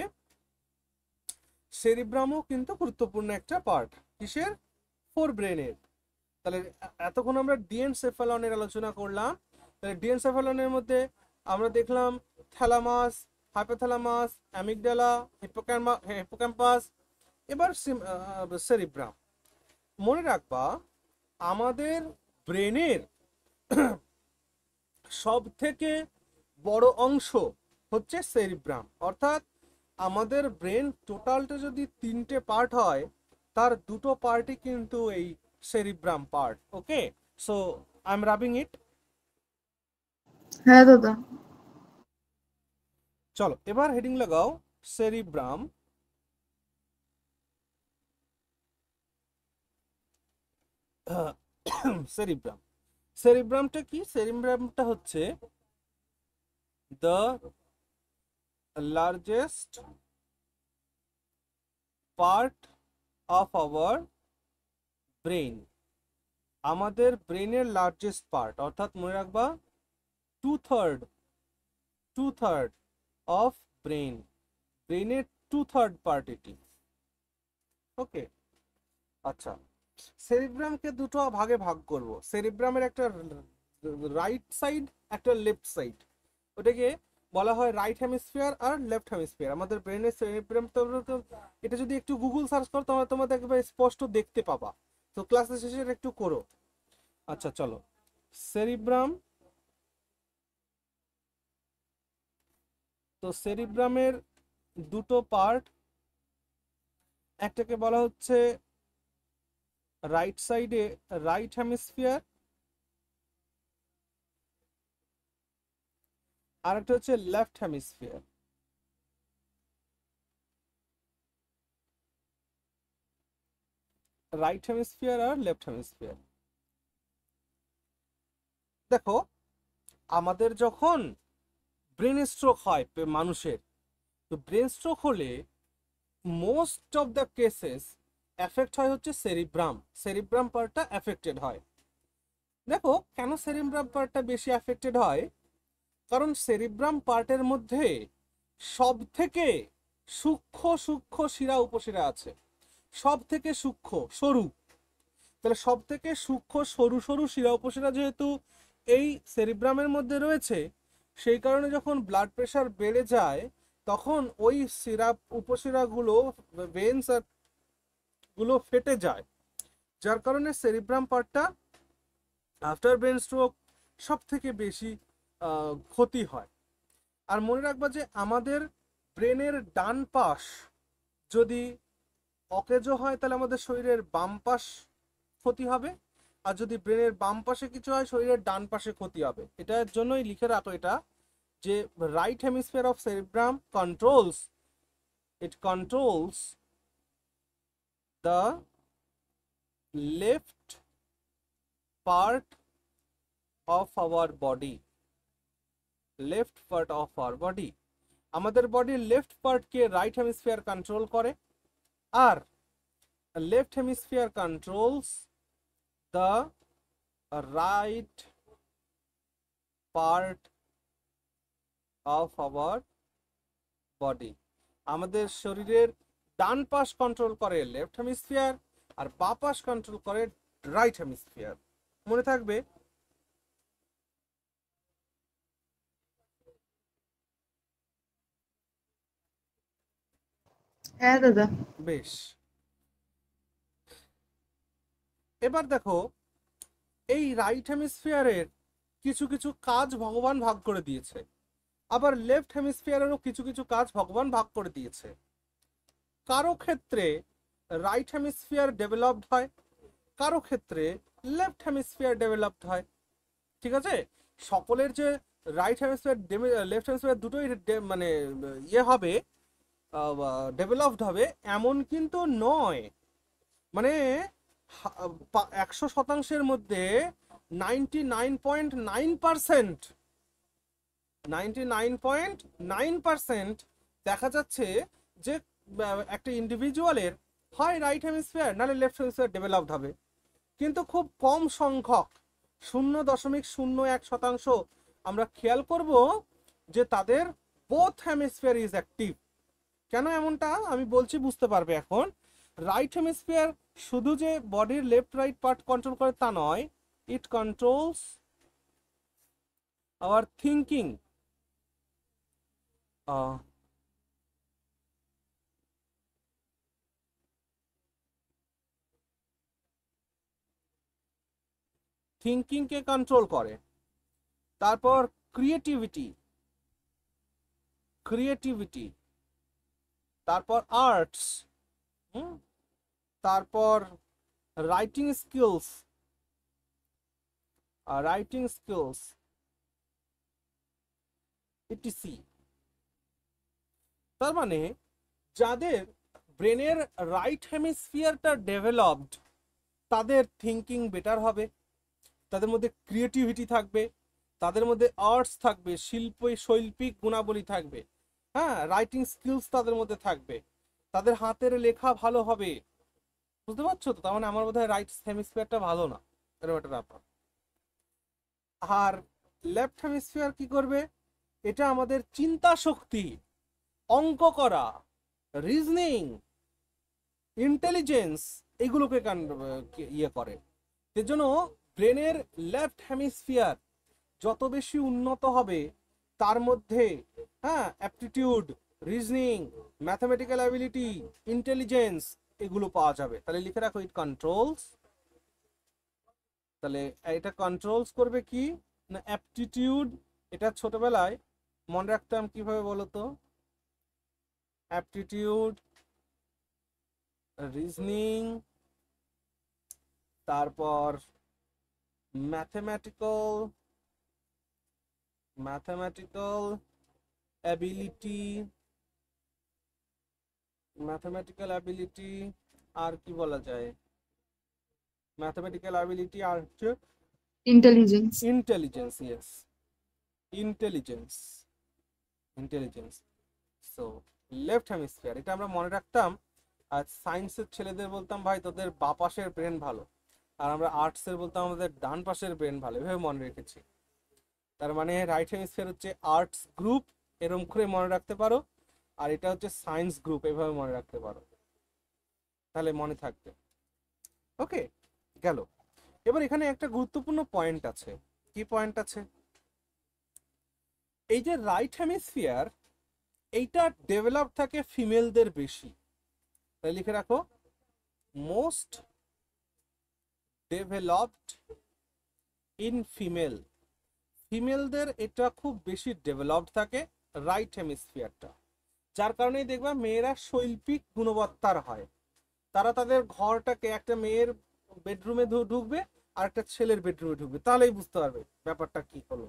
সেরিব্রামও কিন্তু গুরুত্বপূর্ণ একটা পার্ট, কিসের? ফোর ব্রেনের। তাহলে এতক্ষণ আমরা ডিএনসেফালনের আলোচনা করলাম। তাহলে ডিএনসেফালনের মধ্যে আমরা দেখলাম থ্যালামাস, হাইপোথ্যালামাস, অ্যামিগডালা, হিপোক্যাম্পাস, এবার সেরিব্রাম। মনে রাখবা আমাদের ব্রেনের সব থেকে বড় অংশ হচ্ছে সেরিব্রাম। অর্থাৎ আমাদের ব্রেন টোটালটা যদি 3টে পার্ট হয়, তার 2টো পার্টই কিন্তু এই cerebrum part. Okay, so I am rubbing it. হ্যাঁ দাদা। চলো এবার হেডিং লাগাও সেরিব্রাম। সেরিব্রামটা কি? সেরিব্রামটা হচ্ছে the largest part of hour brain. আমাদের ব্রেনের লার্জেস্ট পার্ট, অর্থাৎ মনে রাখবা 2/3 অফ ব্রেনের 2/3 পার্ট এটি। ওকে, আচ্ছা, সেরিব্রামকে দুটো ভাগে ভাগ করব। সেরিব্রামের একটা রাইট সাইড, একটা লেফট সাইড। ওটাকে বলা হয় রাইট হেমিস্ফিয়ার আর লেফট হেমিস্ফিয়ার। আমাদের ব্রেনের সেরিব্রাম তো এটা যদি একটু গুগল সার্চ করো তোমরা তোমাদের একবার স্পষ্ট দেখতে পাবা। তো ক্লাসের শেষে এটা একটু করো। আচ্ছা চলো, সেরিব্রাম। তো সেরিব্রামের দুটো পার্ট, একটাকে বলা হচ্ছে রাইট সাইডে রাইট হেমিস্ফিয়ার, আর একটা হচ্ছে লেফট হেমিস্ফিয়ার। রাইট হেমিস্ফিয়ার আর লেফট হেমিস্ফিয়ার। দেখো আমাদের যখন ব্রেন স্ট্রোক হয় মানুষের, তো ব্রেন স্ট্রোক হলে most of the cases effect হয় হচ্ছে সেরিব্রাম পার্টটা এফেক্টেড হয়। দেখো কেন সেরিব্রাম পার্টটা বেশি এফেক্টেড হয়? কারণ সেরিব্রাম পার্টের মধ্যে সব থেকে সূক্ষ্ম শিরা উপশিরা আছে, সব থেকে সূক্ষ্ম সরু। তাহলে সব থেকে সূক্ষ্ম সরু শিরা উপশিরা যেহেতু এই সেরিব্রামের মধ্যে রয়েছে, সেই কারণে যখন ব্লাড প্রেশার বেড়ে যায় তখন ওই উপশিরাগুলো ভেন্স গুলো ফেটে যায়, যার কারণে সেরিব্রাম পার্টটা আফটার ব্রেন স্ট্রোক সব থেকে বেশি ক্ষতি হয়। আর মনে রাখবা যে আমাদের ব্রেনের ডান পাশ যদি অকেজো হয় তাহলে আমাদের শরীরের বাম পাশ ক্ষতি হবে, আর যদি ব্রেনের বাম পাশে কিছু হয় শরীরের ডান পাশে ক্ষতি হবে। এটার জন্যই লিখে রাখো এটা, যে right hemisphere of cerebrum controls the left part of our body. আমাদের বডির লেফট পার্টকে রাইট হেমিস্ফিয়ার কন্ট্রোল করে, আর left hemisphere controls the right part of our body. আমাদের শরীরের ডান পাশ কন্ট্রোল করে লেফট হেমিস্ফিয়ার, আর বাঁ পাশ কন্ট্রোল করে রাইট হেমিস্ফিয়ার। মনে থাকবে? হ্যাঁ দাদা। বেশ, এবার দেখো এই রাইট হেমিস্ফিয়ারের কিছু কিছু কাজ ভগবান ভাগ করে দিয়েছে, আবার লেফট হেমিস্ফিয়ারেরও কিছু কিছু কাজ ভগবান ভাগ করে দিয়েছে। কারো ক্ষেত্রে রাইট হেমিস্ফিয়ার ডেভেলপড হয়, কারো ক্ষেত্রে লেফট হেমিস্ফিয়ার ডেভেলপড হয়। ঠিক আছে, সকলের যে রাইট হেমিস্ফিয়ার লেফট হেমিস্ফিয়ার দুটোই মানে ইয়ে হবে, ডেভেলপড হবে এমন কিন্তু নয়। মানে 100%-এর মধ্যে 99.9% 99.9% দেখা যাচ্ছে যে একটা ইন্ডিভিজুয়ালের হয় রাইট হেমিস্ফিয়ার নাহলে লেফট হেমিস্ফিয়ার ডেভেলপড হবে। কিন্তু খুব কম সংখ্যক 0.01% আমরা খেয়াল করব যে তাদের বোথ হেমিস্ফিয়ার ইজ অ্যাক্টিভ। কেন এমনটা আমি বলছি, বুঝতে পারবে এখন। রাইট হেমিস্ফিয়ার শুধু যে বডির লেফট রাইট পার্ট কন্ট্রোল করে তা নয়, it controls our thinking, thinking কে কন্ট্রোল করে। তারপর ক্রিয়েটিভিটি, তারপর আর্টস, তারপর রাইটিং স্কিলস, ইটিসি। তার মানে যাদের ব্রেনের রাইট হেমিস্ফিয়ারটা ডেভেলপড তাদের থিঙ্কিং বেটার হবে, তাদের মধ্যে ক্রিয়েটিভিটি থাকবে, তাদের মধ্যে আর্টস থাকবে, শৈল্পিক গুণাবলী থাকবে, হ্যাঁ, রাইটিং স্কিলস তাদের মধ্যে থাকবে, তাদের হাতের লেখা ভালো হবে। বুঝতে পারছো তো? তার মানে আমার বোধহয় রাইট হেমিস্ফিয়ারটা ভালো না, এরকম একটা ব্যাপার। আর লেফট হেমিস্ফিয়ার কি করবে? এটা আমাদের চিন্তা শক্তি, অঙ্ক করা, রিজনিং, ইন্টেলিজেন্স, এগুলোকে ইয়ে করে। এর জন্য ব্রেনের লেফট হেমিস্ফিয়ার যত বেশি উন্নত হবে তার মধ্যে, হ্যাঁ, aptitude, reasoning, mathematical ability, intelligence এগুলো পাওয়া যাবে। তাহলে লিখে রাখো, ইট কন্ট্রোলস। তাহলে এটা কন্ট্রোলস করবে কি না? অ্যাপটিটিউড। এটা ছোটবেলায় মনে রাখতাম কিভাবে বলো তো? অ্যাপটিটিউড, রিজনিং, তারপর ম্যাথমেটিক্যাল অ্যাবিলিটি, আর কি বলা যায়? ম্যাথমেটিক্যাল অ্যাবিলিটি আর হচ্ছে intelligence. Yes, intelligence. So left hemisphere, এটা আমরা মনে রাখতাম। আর সায়েন্সের ছেলেদের বলতাম, ভাই তোদের বাঁ পাশের ব্রেন ভালো, আর আমরা আর্টসের বলতাম আমাদের ডান পাশের ব্রেন ভালো। এভাবে মনে রেখেছি। তার মানে রাইট হেমিস্ফিয়ার হচ্ছে আর্টস গ্রুপ, এরকম করে মনে রাখতে পারো, আর এটা হচ্ছে সায়েন্স গ্রুপ, এভাবে মনে রাখতে পারো, তাহলে মনে থাকবে। ওকে, গেল। এবার এখানে একটা গুরুত্বপূর্ণ পয়েন্ট আছে। কি পয়েন্ট আছে? এই যে রাইট হেমিস্ফিয়ার, এইটা ডেভেলপ থাকে ফিমেলদের বেশি। তাই লিখে রাখো, মোস্ট ডেভেলপড ইন ফিমেল। ফিমেলদের এটা খুব বেশি ডেভেলপড থাকে রাইট হেমিস্ফিয়ারটা। যার কারণেই দেখবা মেয়েরা শৈল্পিক গুণবত্তার হয়। তারা তাদের ঘরটাকে, একটা মেয়ের বেডরুমে ঢুকবে আর একটা ছেলের বেডরুমে ঢুকবে, তাহলেই বুঝতে পারবে ব্যাপারটা কি হলো।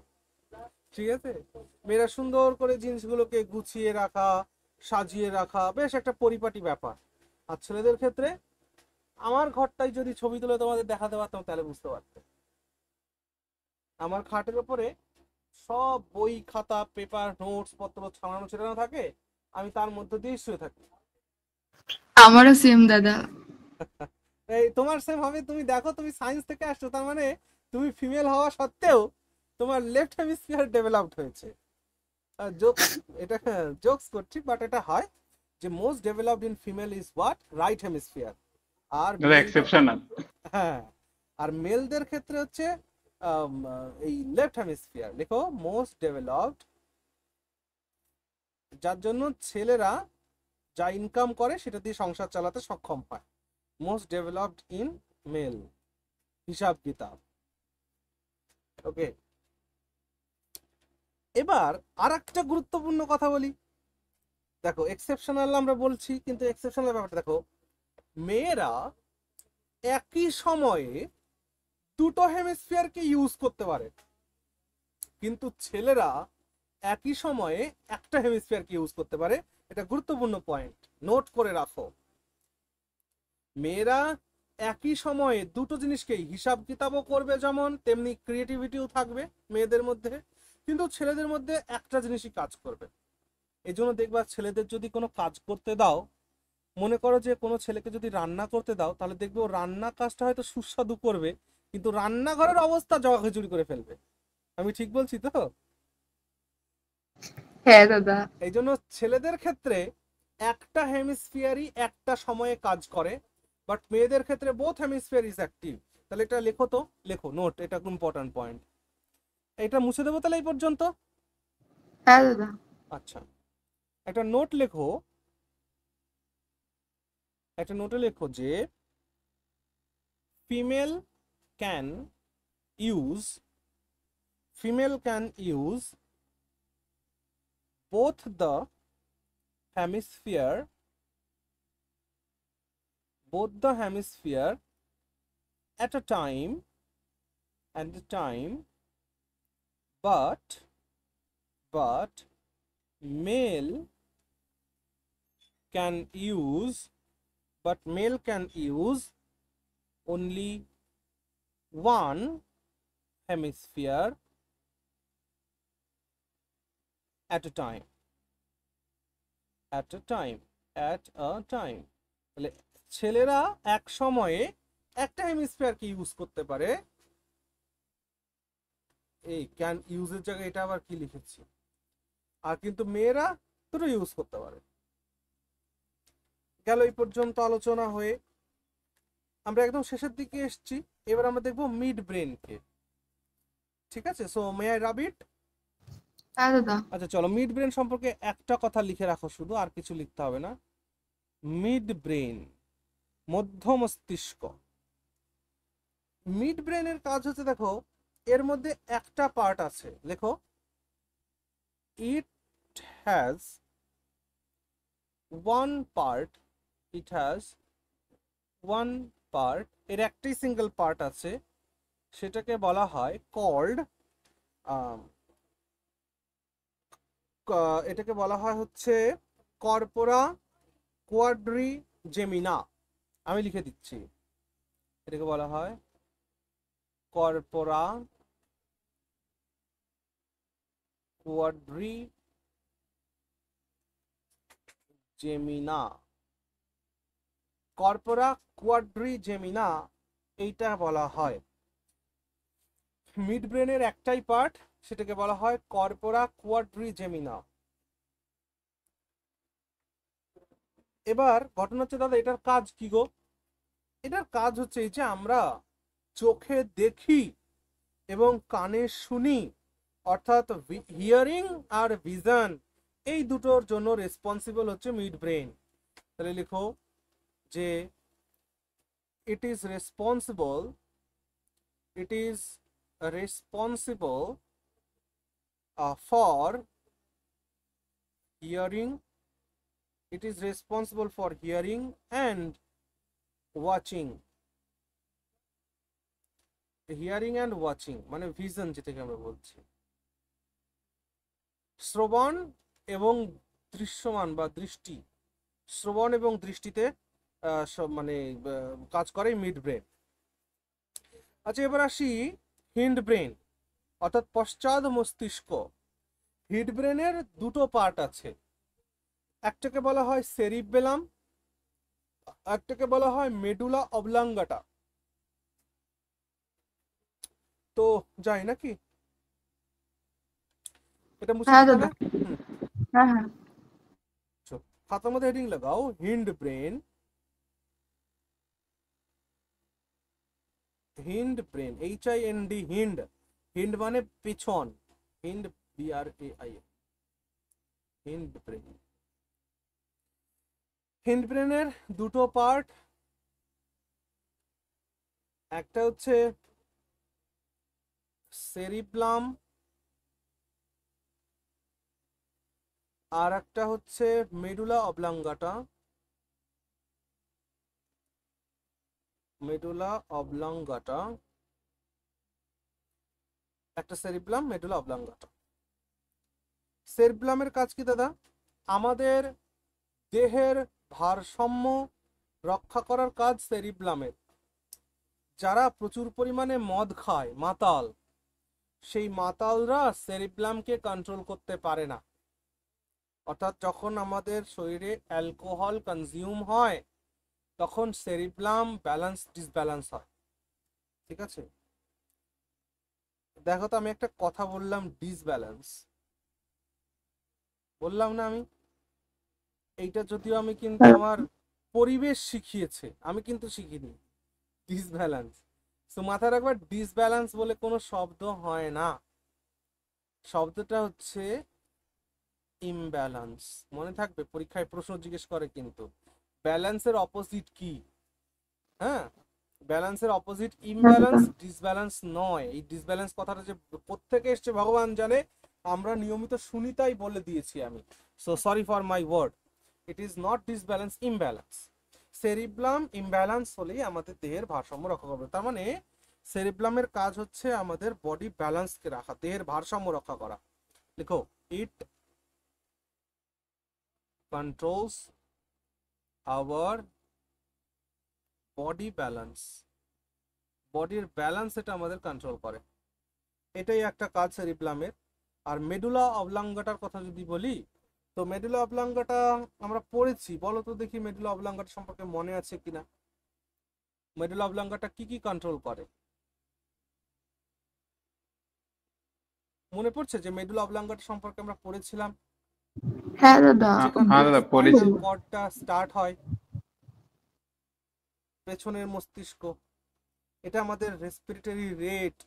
ঠিক আছে, মেয়েরা সুন্দর করে জিনিসগুলোকে গুছিয়ে রাখা, সাজিয়ে রাখা, বেশ একটা পরিপাটি ব্যাপার। আর ছেলেদের ক্ষেত্রে, আমার ঘরটাই যদি ছবি তুলে তোমাদের দেখাতে পারতাম তাহলে বুঝতে পারতে। আমার খাটের উপরে সব বই খাতা পেপার নোটস পত্র ছাড়ানো ছেড়ানো থাকে, আমি তার মধ্যে দিয়ে শুয়ে থাকি। আমারও সেম দাদা। এই তোমার সেম হবে। তুমি দেখো, তুমি সায়েন্স থেকে আসছো, তার মানে তুমি ফিমেল হওয়া সত্ত্বেও তোমার লেফট হেমিস্ফিয়ার ডেভেলপড হয়েছে। এটা জোকস করছি, বাট এটা হয় যে most developed in female is what? Right hemisphere. আর এক্সেপশনাল। হ্যাঁ, আর মেলদের ক্ষেত্রে হচ্ছে এই লেফট হেমিস্ফিয়ার। দেখো, মোস্ট ডেভেলপড, যার জন্য ছেলেরা যা ইনকাম করে সেটা দিয়ে সংসার চালাতে সক্ষম হয়। মোস্ট ডেভেলপড ইন মেল, হিসাব কিতাব। ওকে, এবার আর একটা গুরুত্বপূর্ণ কথা বলি, দেখো এক্সেপশনাল আমরা বলছি, কিন্তু এক্সেপশনাল ব্যাপারটা দেখো, মেয়েরা একই সময়ে দুটো হেমিস্ফিয়ারকে ইউজ করতে পারে, কিন্তু ছেলেরা একই সময়ে একটা হেমিস্ফিয়ারকে ইউজ করতে পারে। এটা গুরুত্বপূর্ণ পয়েন্ট, নোট করে রাখো। মেয়েরা একই সময়ে দুটো জিনিসকেই হিসাব কিতাবও করবে, যেমন তেমনি ক্রিয়েটিভিটিও থাকবে মেয়েদের মধ্যে, কিন্তু ছেলেদের মধ্যে একটা জিনিসই কাজ করবে। এই জন্য দেখবা ছেলেদের যদি কোনো কাজ করতে দাও, মনে করো যে কোনো ছেলেকে যদি রান্না করতে দাও, তাহলে দেখবে ও রান্না কাজটা হয়তো সুস্বাদু করবে, কিন্তু রান্নাঘরের অবস্থা জগাখিচুড়ি করে ফেলবে। আমি ঠিক বলছি তো? হ্যাঁ দাদা। এই জন্য ছেলেদের ক্ষেত্রে একটা হেমিস্ফিয়ারই একটা সময়ে কাজ করে, বাট মেয়েদের ক্ষেত্রে বোথ হেমিস্ফিয়ার ইজ অ্যাক্টিভ। তাহলে এটা লেখো তো, লেখো, নোট, এটা খুব ইম্পর্টেন্ট পয়েন্ট। এটা মুছে দেবো তাহলে এই পর্যন্ত। হ্যাঁ দাদা। আচ্ছা, একটা নোট লেখো, একটা নোটে লেখো যে female can use, female can use both the hemisphere, both the hemisphere at a time, at the time, but male can use, but male can use only one hemisphere at a time, at a time, at a time। তাহলে ছেলেরা এক সময়ে একটা হেমিস্ফিয়ারকে use করতে পারে, এই can ইউজের জায়গায় এটা আবার কি লিখেছি, আর কিন্তু মেয়েরা দুটো ইউজ করতে পারে। গেল এই পর্যন্ত আলোচনা হয়ে, আমরা একদম শেষের দিকে এসেছি। এবার আমরা দেখবো মিড ব্রেনকে। ঠিক আছে, সো মে আই রাব ইট? হ্যাঁ দাদা। আচ্ছা চলো, মিড ব্রেন সম্পর্কে একটা কথা লিখে রাখো শুধু, আর কিছু লিখতে হবে না। মিড ব্রেন, মধ্য মস্তিষ্ক। মিড ব্রেনের কাজ হচ্ছে, দেখো এর মধ্যে একটা পার্ট আছে, লেখো it has one part, it has one part, এর একটাই সিঙ্গেল পার্ট আছে, সেটাকে বলা হয় কল্ড, এটাকে বলা হয় হচ্ছে কর্পোরা কোয়াড্রিজেমিনা। আমি লিখে দিচ্ছি, এটাকে বলা হয় কর্পোরা কোয়াড্রিজেমিনা, কর্পোরা কোয়াড্রিজেমিনা এইটা বলা হয়। মিড ব্রেনের একটাই পার্ট, সেটাকে বলা হয় কর্পোরা কোয়াড্রিজেমিনা। এবার ঘটনা হচ্ছে দাদা, এটার কাজ কি গো? এটার কাজ হচ্ছে এই যে আমরা চোখে দেখি এবং কানে শুনি, অর্থাৎ হিয়ারিং আর ভিশন, এই দুটোর জন্য রেসপন্সিবল হচ্ছে মিড ব্রেন। তাহলে লিখো যে it is responsible, it is responsible for hearing, it is responsible for hearing and watching, hearing and watching মানে ভিশন যেটাকে আমরা বলছি, শ্রবণ এবং দৃশ্যমান বা দৃষ্টি, শ্রবণ এবং দৃষ্টিতে মানে কাজ করে মিড ব্রেন। আচ্ছা এবার আসি হিন্ড ব্রেন, অর্থাৎ পশ্চাৎ মস্তিষ্ক। হিন্ড ব্রেনের দুটো পার্ট আছে, একটাকে বলা হয় সেরিবেলাম, একটাকে বলা হয় মেডুলা অবলাঙ্গাটা। তো যাই নাকি, এটা মুছে হ্যাঁ দিতে দাদা। হবে। হ্যাঁ হ্যাঁ। খাতার মধ্যে হেডিং লাগাও হিন্ড ব্রেন, হিন্ড ব্রেন, HIND, হিন্ড, হিন্ড মানে পেছন, হিন্ড BRAIN, হিন্ড ব্রেন। হিন্ড ব্রেনের দুটো পার্ট, একটা হচ্ছে সেরিব্লাম, আর একটা হচ্ছে মেডুলা অবলাঙ্গাটা। মেডুলা অবলাঙ্গাটা একটা সেরিব্লাম, মেডুলা অবলাঙ্গাটা। সেরিব্লামের কাজ কি দাদা? আমাদের দেহের ভারসাম্য রক্ষা করার কাজ সেরিব্লামের। যারা প্রচুর পরিমাণে মদ খায়, মাতাল, সেই মাতালরা সেরিব্লামকে কন্ট্রোল করতে পারে না। অর্থাৎ যখন আমাদের শরীরে অ্যালকোহল কনজিউম হয় তখন সেরিব্লাম ব্যালেন্স ডিসব্যালেন্স হয়। ঠিক আছে, দেখো তো আমি একটা কথা বললাম, ডিসব্যালেন্স বললাম না আমি? এইটা যদিও আমি কিন্তু আমার পরিবেশ শিখিয়েছে, আমি কিন্তু শিখিনি ডিসব্যালেন্স। তো মাথায় রাখবা, ডিসব্যালেন্স বলে কোনো শব্দ হয় না, শব্দটা হচ্ছে ইমব্যালেন্স। মনে থাকবে, পরীক্ষায় প্রশ্ন জিজ্ঞেস করে কিন্তু ব্যালেন্সের অপোজিট কি। হ্যাঁ, ব্যালেন্সের অপোজিট ইমব্যালেন্স, ডিসব্যালেন্স নয়। এই ডিসব্যালেন্স কথাটা যে কোত্থেকে এসছে ভগবান জানে, আমরা নিয়মিত শুনি তাই বলে দিয়েছি আমি। So sorry for my word, it is not disbalance, imbalance. Cerebrum imbalance হলেই আমাদের দেহের ভারসাম্য রক্ষা করবে। তার মানে সেরিব্লামের কাজ হচ্ছে আমাদের বডি ব্যালেন্সকে রাখা, দেহের ভারসাম্য রক্ষা করা। লিখো, ইট কন্ট্রোলস আওয়ার বডি ব্যালেন্স। বডির ব্যালেন্স এটা আমাদের কন্ট্রোল করে, এটাই একটা কাজ সেরিব্লামের। আর মেডুলা অবলাঙ্গাটার কথা যদি বলি, তো মেডুলা অবলাঙ্গাটা আমরা পড়েছি, বলো তো দেখি মেডুলা অবলাঙ্গাটা সম্পর্কে মনে আছে কিনা। মেডুলা অবলাঙ্গাটা কি কি কন্ট্রোল করে মনে পড়ছে? যে মেডুলা অবলাঙ্গাটা সম্পর্কে আমরা পড়েছিলাম, হ্যাঁ দাদা, যেখান হ্যাঁ থেকে দাদা, স্পাইনাল পড়েছি। কর্ডটা স্টার্ট হয়, পেছনের মস্তিষ্ক। এটা আমাদের respiratory rate,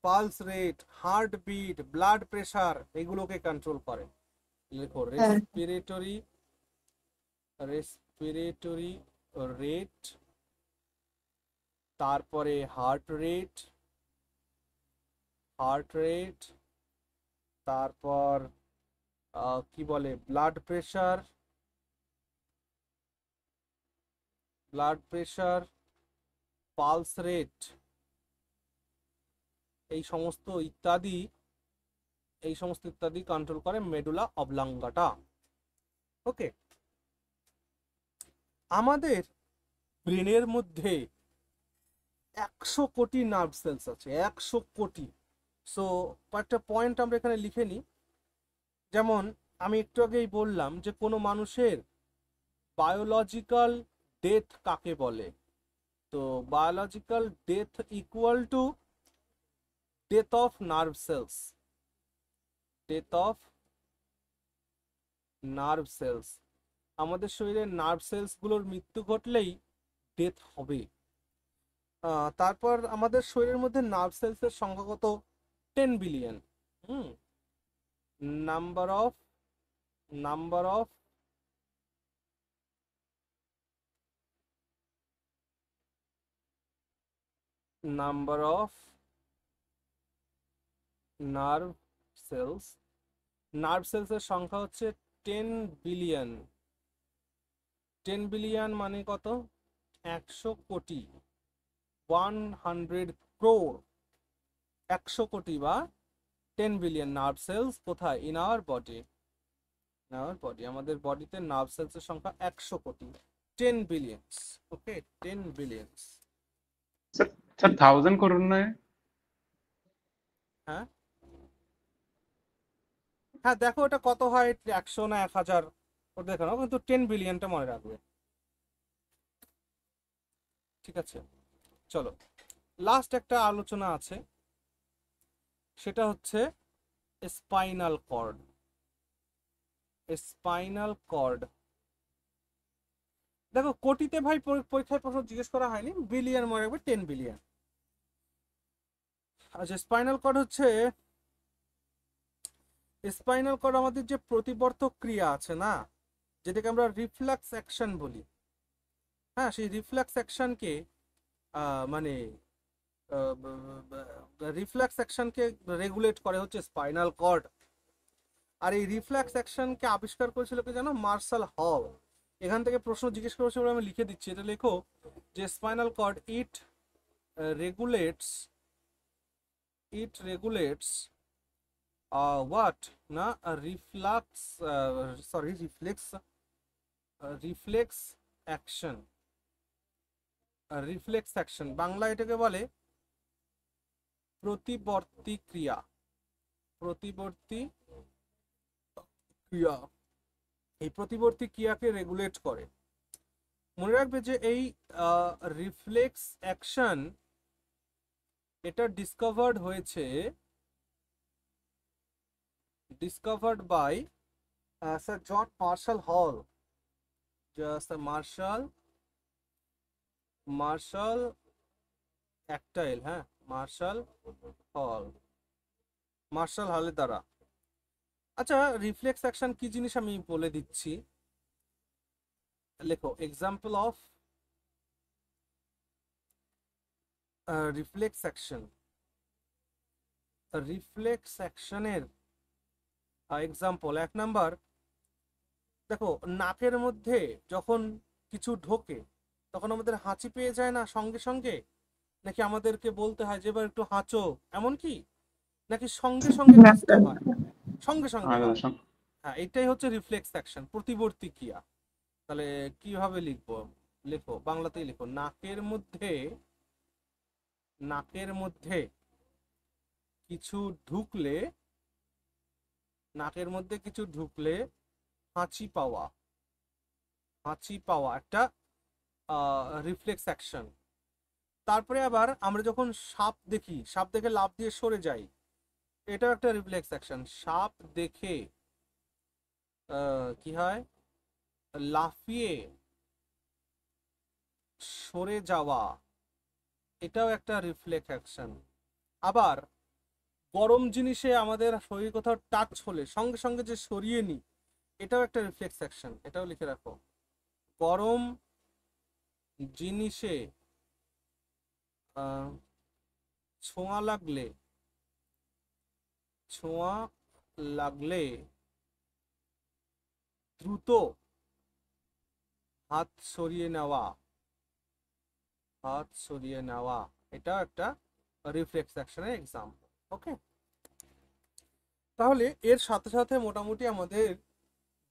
pulse rate, heartbeat, blood pressure এগুলোকে কন্ট্রোল করে। লেখো, হ্যাঁ। রেসপিরেটরি রেট, তারপরে হার্ট রেট, তারপর কি বলে, ব্লাড প্রেশার, পালস রেট, এই সমস্ত ইত্যাদি কন্ট্রোল করে মেডুলা অবলাঙ্গাটা। ওকে, আমাদের ব্রেনের মধ্যে 100 কোটি নার্ভ সেলস আছে, 100 কোটি। সো কয়েকটা পয়েন্ট আমরা এখানে লিখে নিই। যেমন আমি একটু আগেই বললাম যে কোনো মানুষের বায়োলজিক্যাল ডেথ কাকে বলে। তো biological death equal to death of nerve cells. আমাদের শরীরের নার্ভ সেলস গুলোর মৃত্যু ঘটলেই ডেথ হবে। তারপর আমাদের শরীরের মধ্যে নার্ভ সেলসের সংখ্যা কত? 10 বিলিয়ন। নাম্বার অফ নার্ভ সেলসের সংখ্যা হচ্ছে 10 বিলিয়ন। 10 বিলিয়ন মানে কত? 100 কোটি, 100 crore, 100 কোটি বা 10 বিলিয়ন নার্ভ সেলস কোথায়? In our body. আমাদের বডিতে নার্ভ সেলসের সংখ্যা 100 কোটি, 10 বিলিয়নস। ওকে, 10 বিলিয়নস। স্যার, 1000 করুন না। হ্যাঁ হ্যাঁ, দেখো এটা কত হয়, 100 না 1000 ওটা দেখো না, কিন্তু 10 বিলিয়নটা মনে রাখবে। ঠিক আছে, চলো লাস্ট একটা আলোচনা আছে, সেটা হচ্ছে স্পাইনাল কর্ড। দেখো, কোটিতে ভাই পরীক্ষায় প্রশ্ন জিজ্ঞেস করা হয়নি, বিলিয়ন মনে রাখবে, 10 বিলিয়ন। আচ্ছা, স্পাইনাল কর্ড আমাদের যে প্রতিবর্তক ক্রিয়া আছে না, যেটাকে আমরা রিফ্লেক্স অ্যাকশন বলি। হ্যাঁ, সেই রিফ্লেক্স অ্যাকশনকে মানে রেগুলেট করে হচ্ছে স্পাইনাল কর্ড। আর এই রিফ্লেক্স অ্যাকশনকে আবিষ্কার করেছিল কি জানো? মার্শাল হল। এখান থেকে প্রশ্ন জিজ্ঞেস করেছে বলে আমি লিখে দিচ্ছি, এটা লেখো যে spinal cord it regulates what না রিফ্লেক্স অ্যাকশন বাংলা এটাকে বলে প্রতিবর্তী ক্রিয়া। এই প্রতিবর্তী ক্রিয়াকে রেগুলেট করে। মনে রাখবে যে এই রিফ্লেক্স অ্যাকশন এটা discovered by Sir John Marshall Hall. Just Marshall Actile, হ্যাঁ, মার্শাল হলের দ্বারা। আচ্ছা, রিফ্লেক্স অ্যাকশন কি জিনিস আমি বলে দিচ্ছি, লেখো এক্সাম্পল অফ রিফ্লেক্স অ্যাকশনের এক্সাম্পল। 1 নাম্বার, দেখো নাকের মধ্যে যখন কিছু ঢোকে তখন আমাদের হাঁচি পেয়ে যায় না সঙ্গে সঙ্গে, নাকি আমাদেরকে বলতে হয় যে এবার একটু হাঁচো, এমন কি, নাকি সঙ্গে সঙ্গে কাজটা হয়? সঙ্গে সঙ্গে হয়। হ্যাঁ, এটাই হচ্ছে রিফ্লেক্স অ্যাকশন, প্রতিবর্তী ক্রিয়া। তাহলে কিভাবে লিখবো? লেখো, বাংলাতেই লেখো, নাকের মধ্যে কিছু ঢুকলে হাঁচি পাওয়া একটা রিফ্লেক্স অ্যাকশন। তারপরে আবার আমরা যখন সাপ দেখে লাফ দিয়ে সরে যাই, এটাও একটা রিফ্লেক্স অ্যাকশন। সাপ দেখে কি হয়, লাফিয়ে সরে যাওয়া, এটাও একটা রিফ্লেক্স অ্যাকশন। আবার গরম জিনিসে আমাদের শরীর কোথাও টাচ হলে সঙ্গে সঙ্গে যে সরিয়ে নি, এটাও একটা রিফ্লেক্স অ্যাকশন, এটাও লিখে রাখো। গরম জিনিসে ছোঁয়া লাগলে দ্রুত হাত সরিয়ে নেওয়া, এটাও একটা রিফ্লেক্স অ্যাকশনের এক্সাম্পল। ওকে, তাহলে এর সাথে সাথে মোটামুটি আমাদের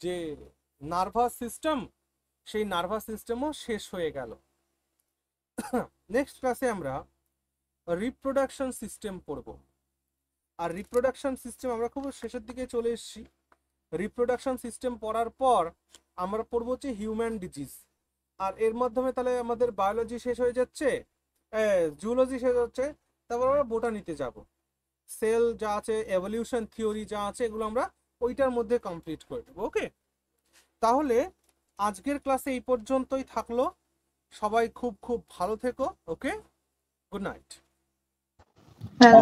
যে নার্ভাস সিস্টেম, সেই নার্ভাস সিস্টেমও শেষ হয়ে গেল। নেক্সট ক্লাসে আমরা রিপ্রোডাকশন সিস্টেম পড়ব। আর রিপ্রোডাকশন সিস্টেম আমরা খুব শেষের দিকে চলে এসেছি। রিপ্রোডাকশন সিস্টেম পড়ার পর আমরা পড়ব হচ্ছে হিউম্যান ডিজিজ। আর এর মাধ্যমে তাহলে আমাদের বায়োলজি শেষ হয়ে যাচ্ছে, জুলজি শেষ হচ্ছে, তারপর আমরা বোটানিতে যাব। সেল যা আছে, এভলিউশন থিওরি যা আছে, এগুলো আমরা ওইটার মধ্যে কমপ্লিট করে দেবো। ওকে, তাহলে আজকের ক্লাসে এই পর্যন্তই থাকলো। সবাই খুব খুব ভালো থেকো। ওকে, গুড নাইট। হ্যাঁ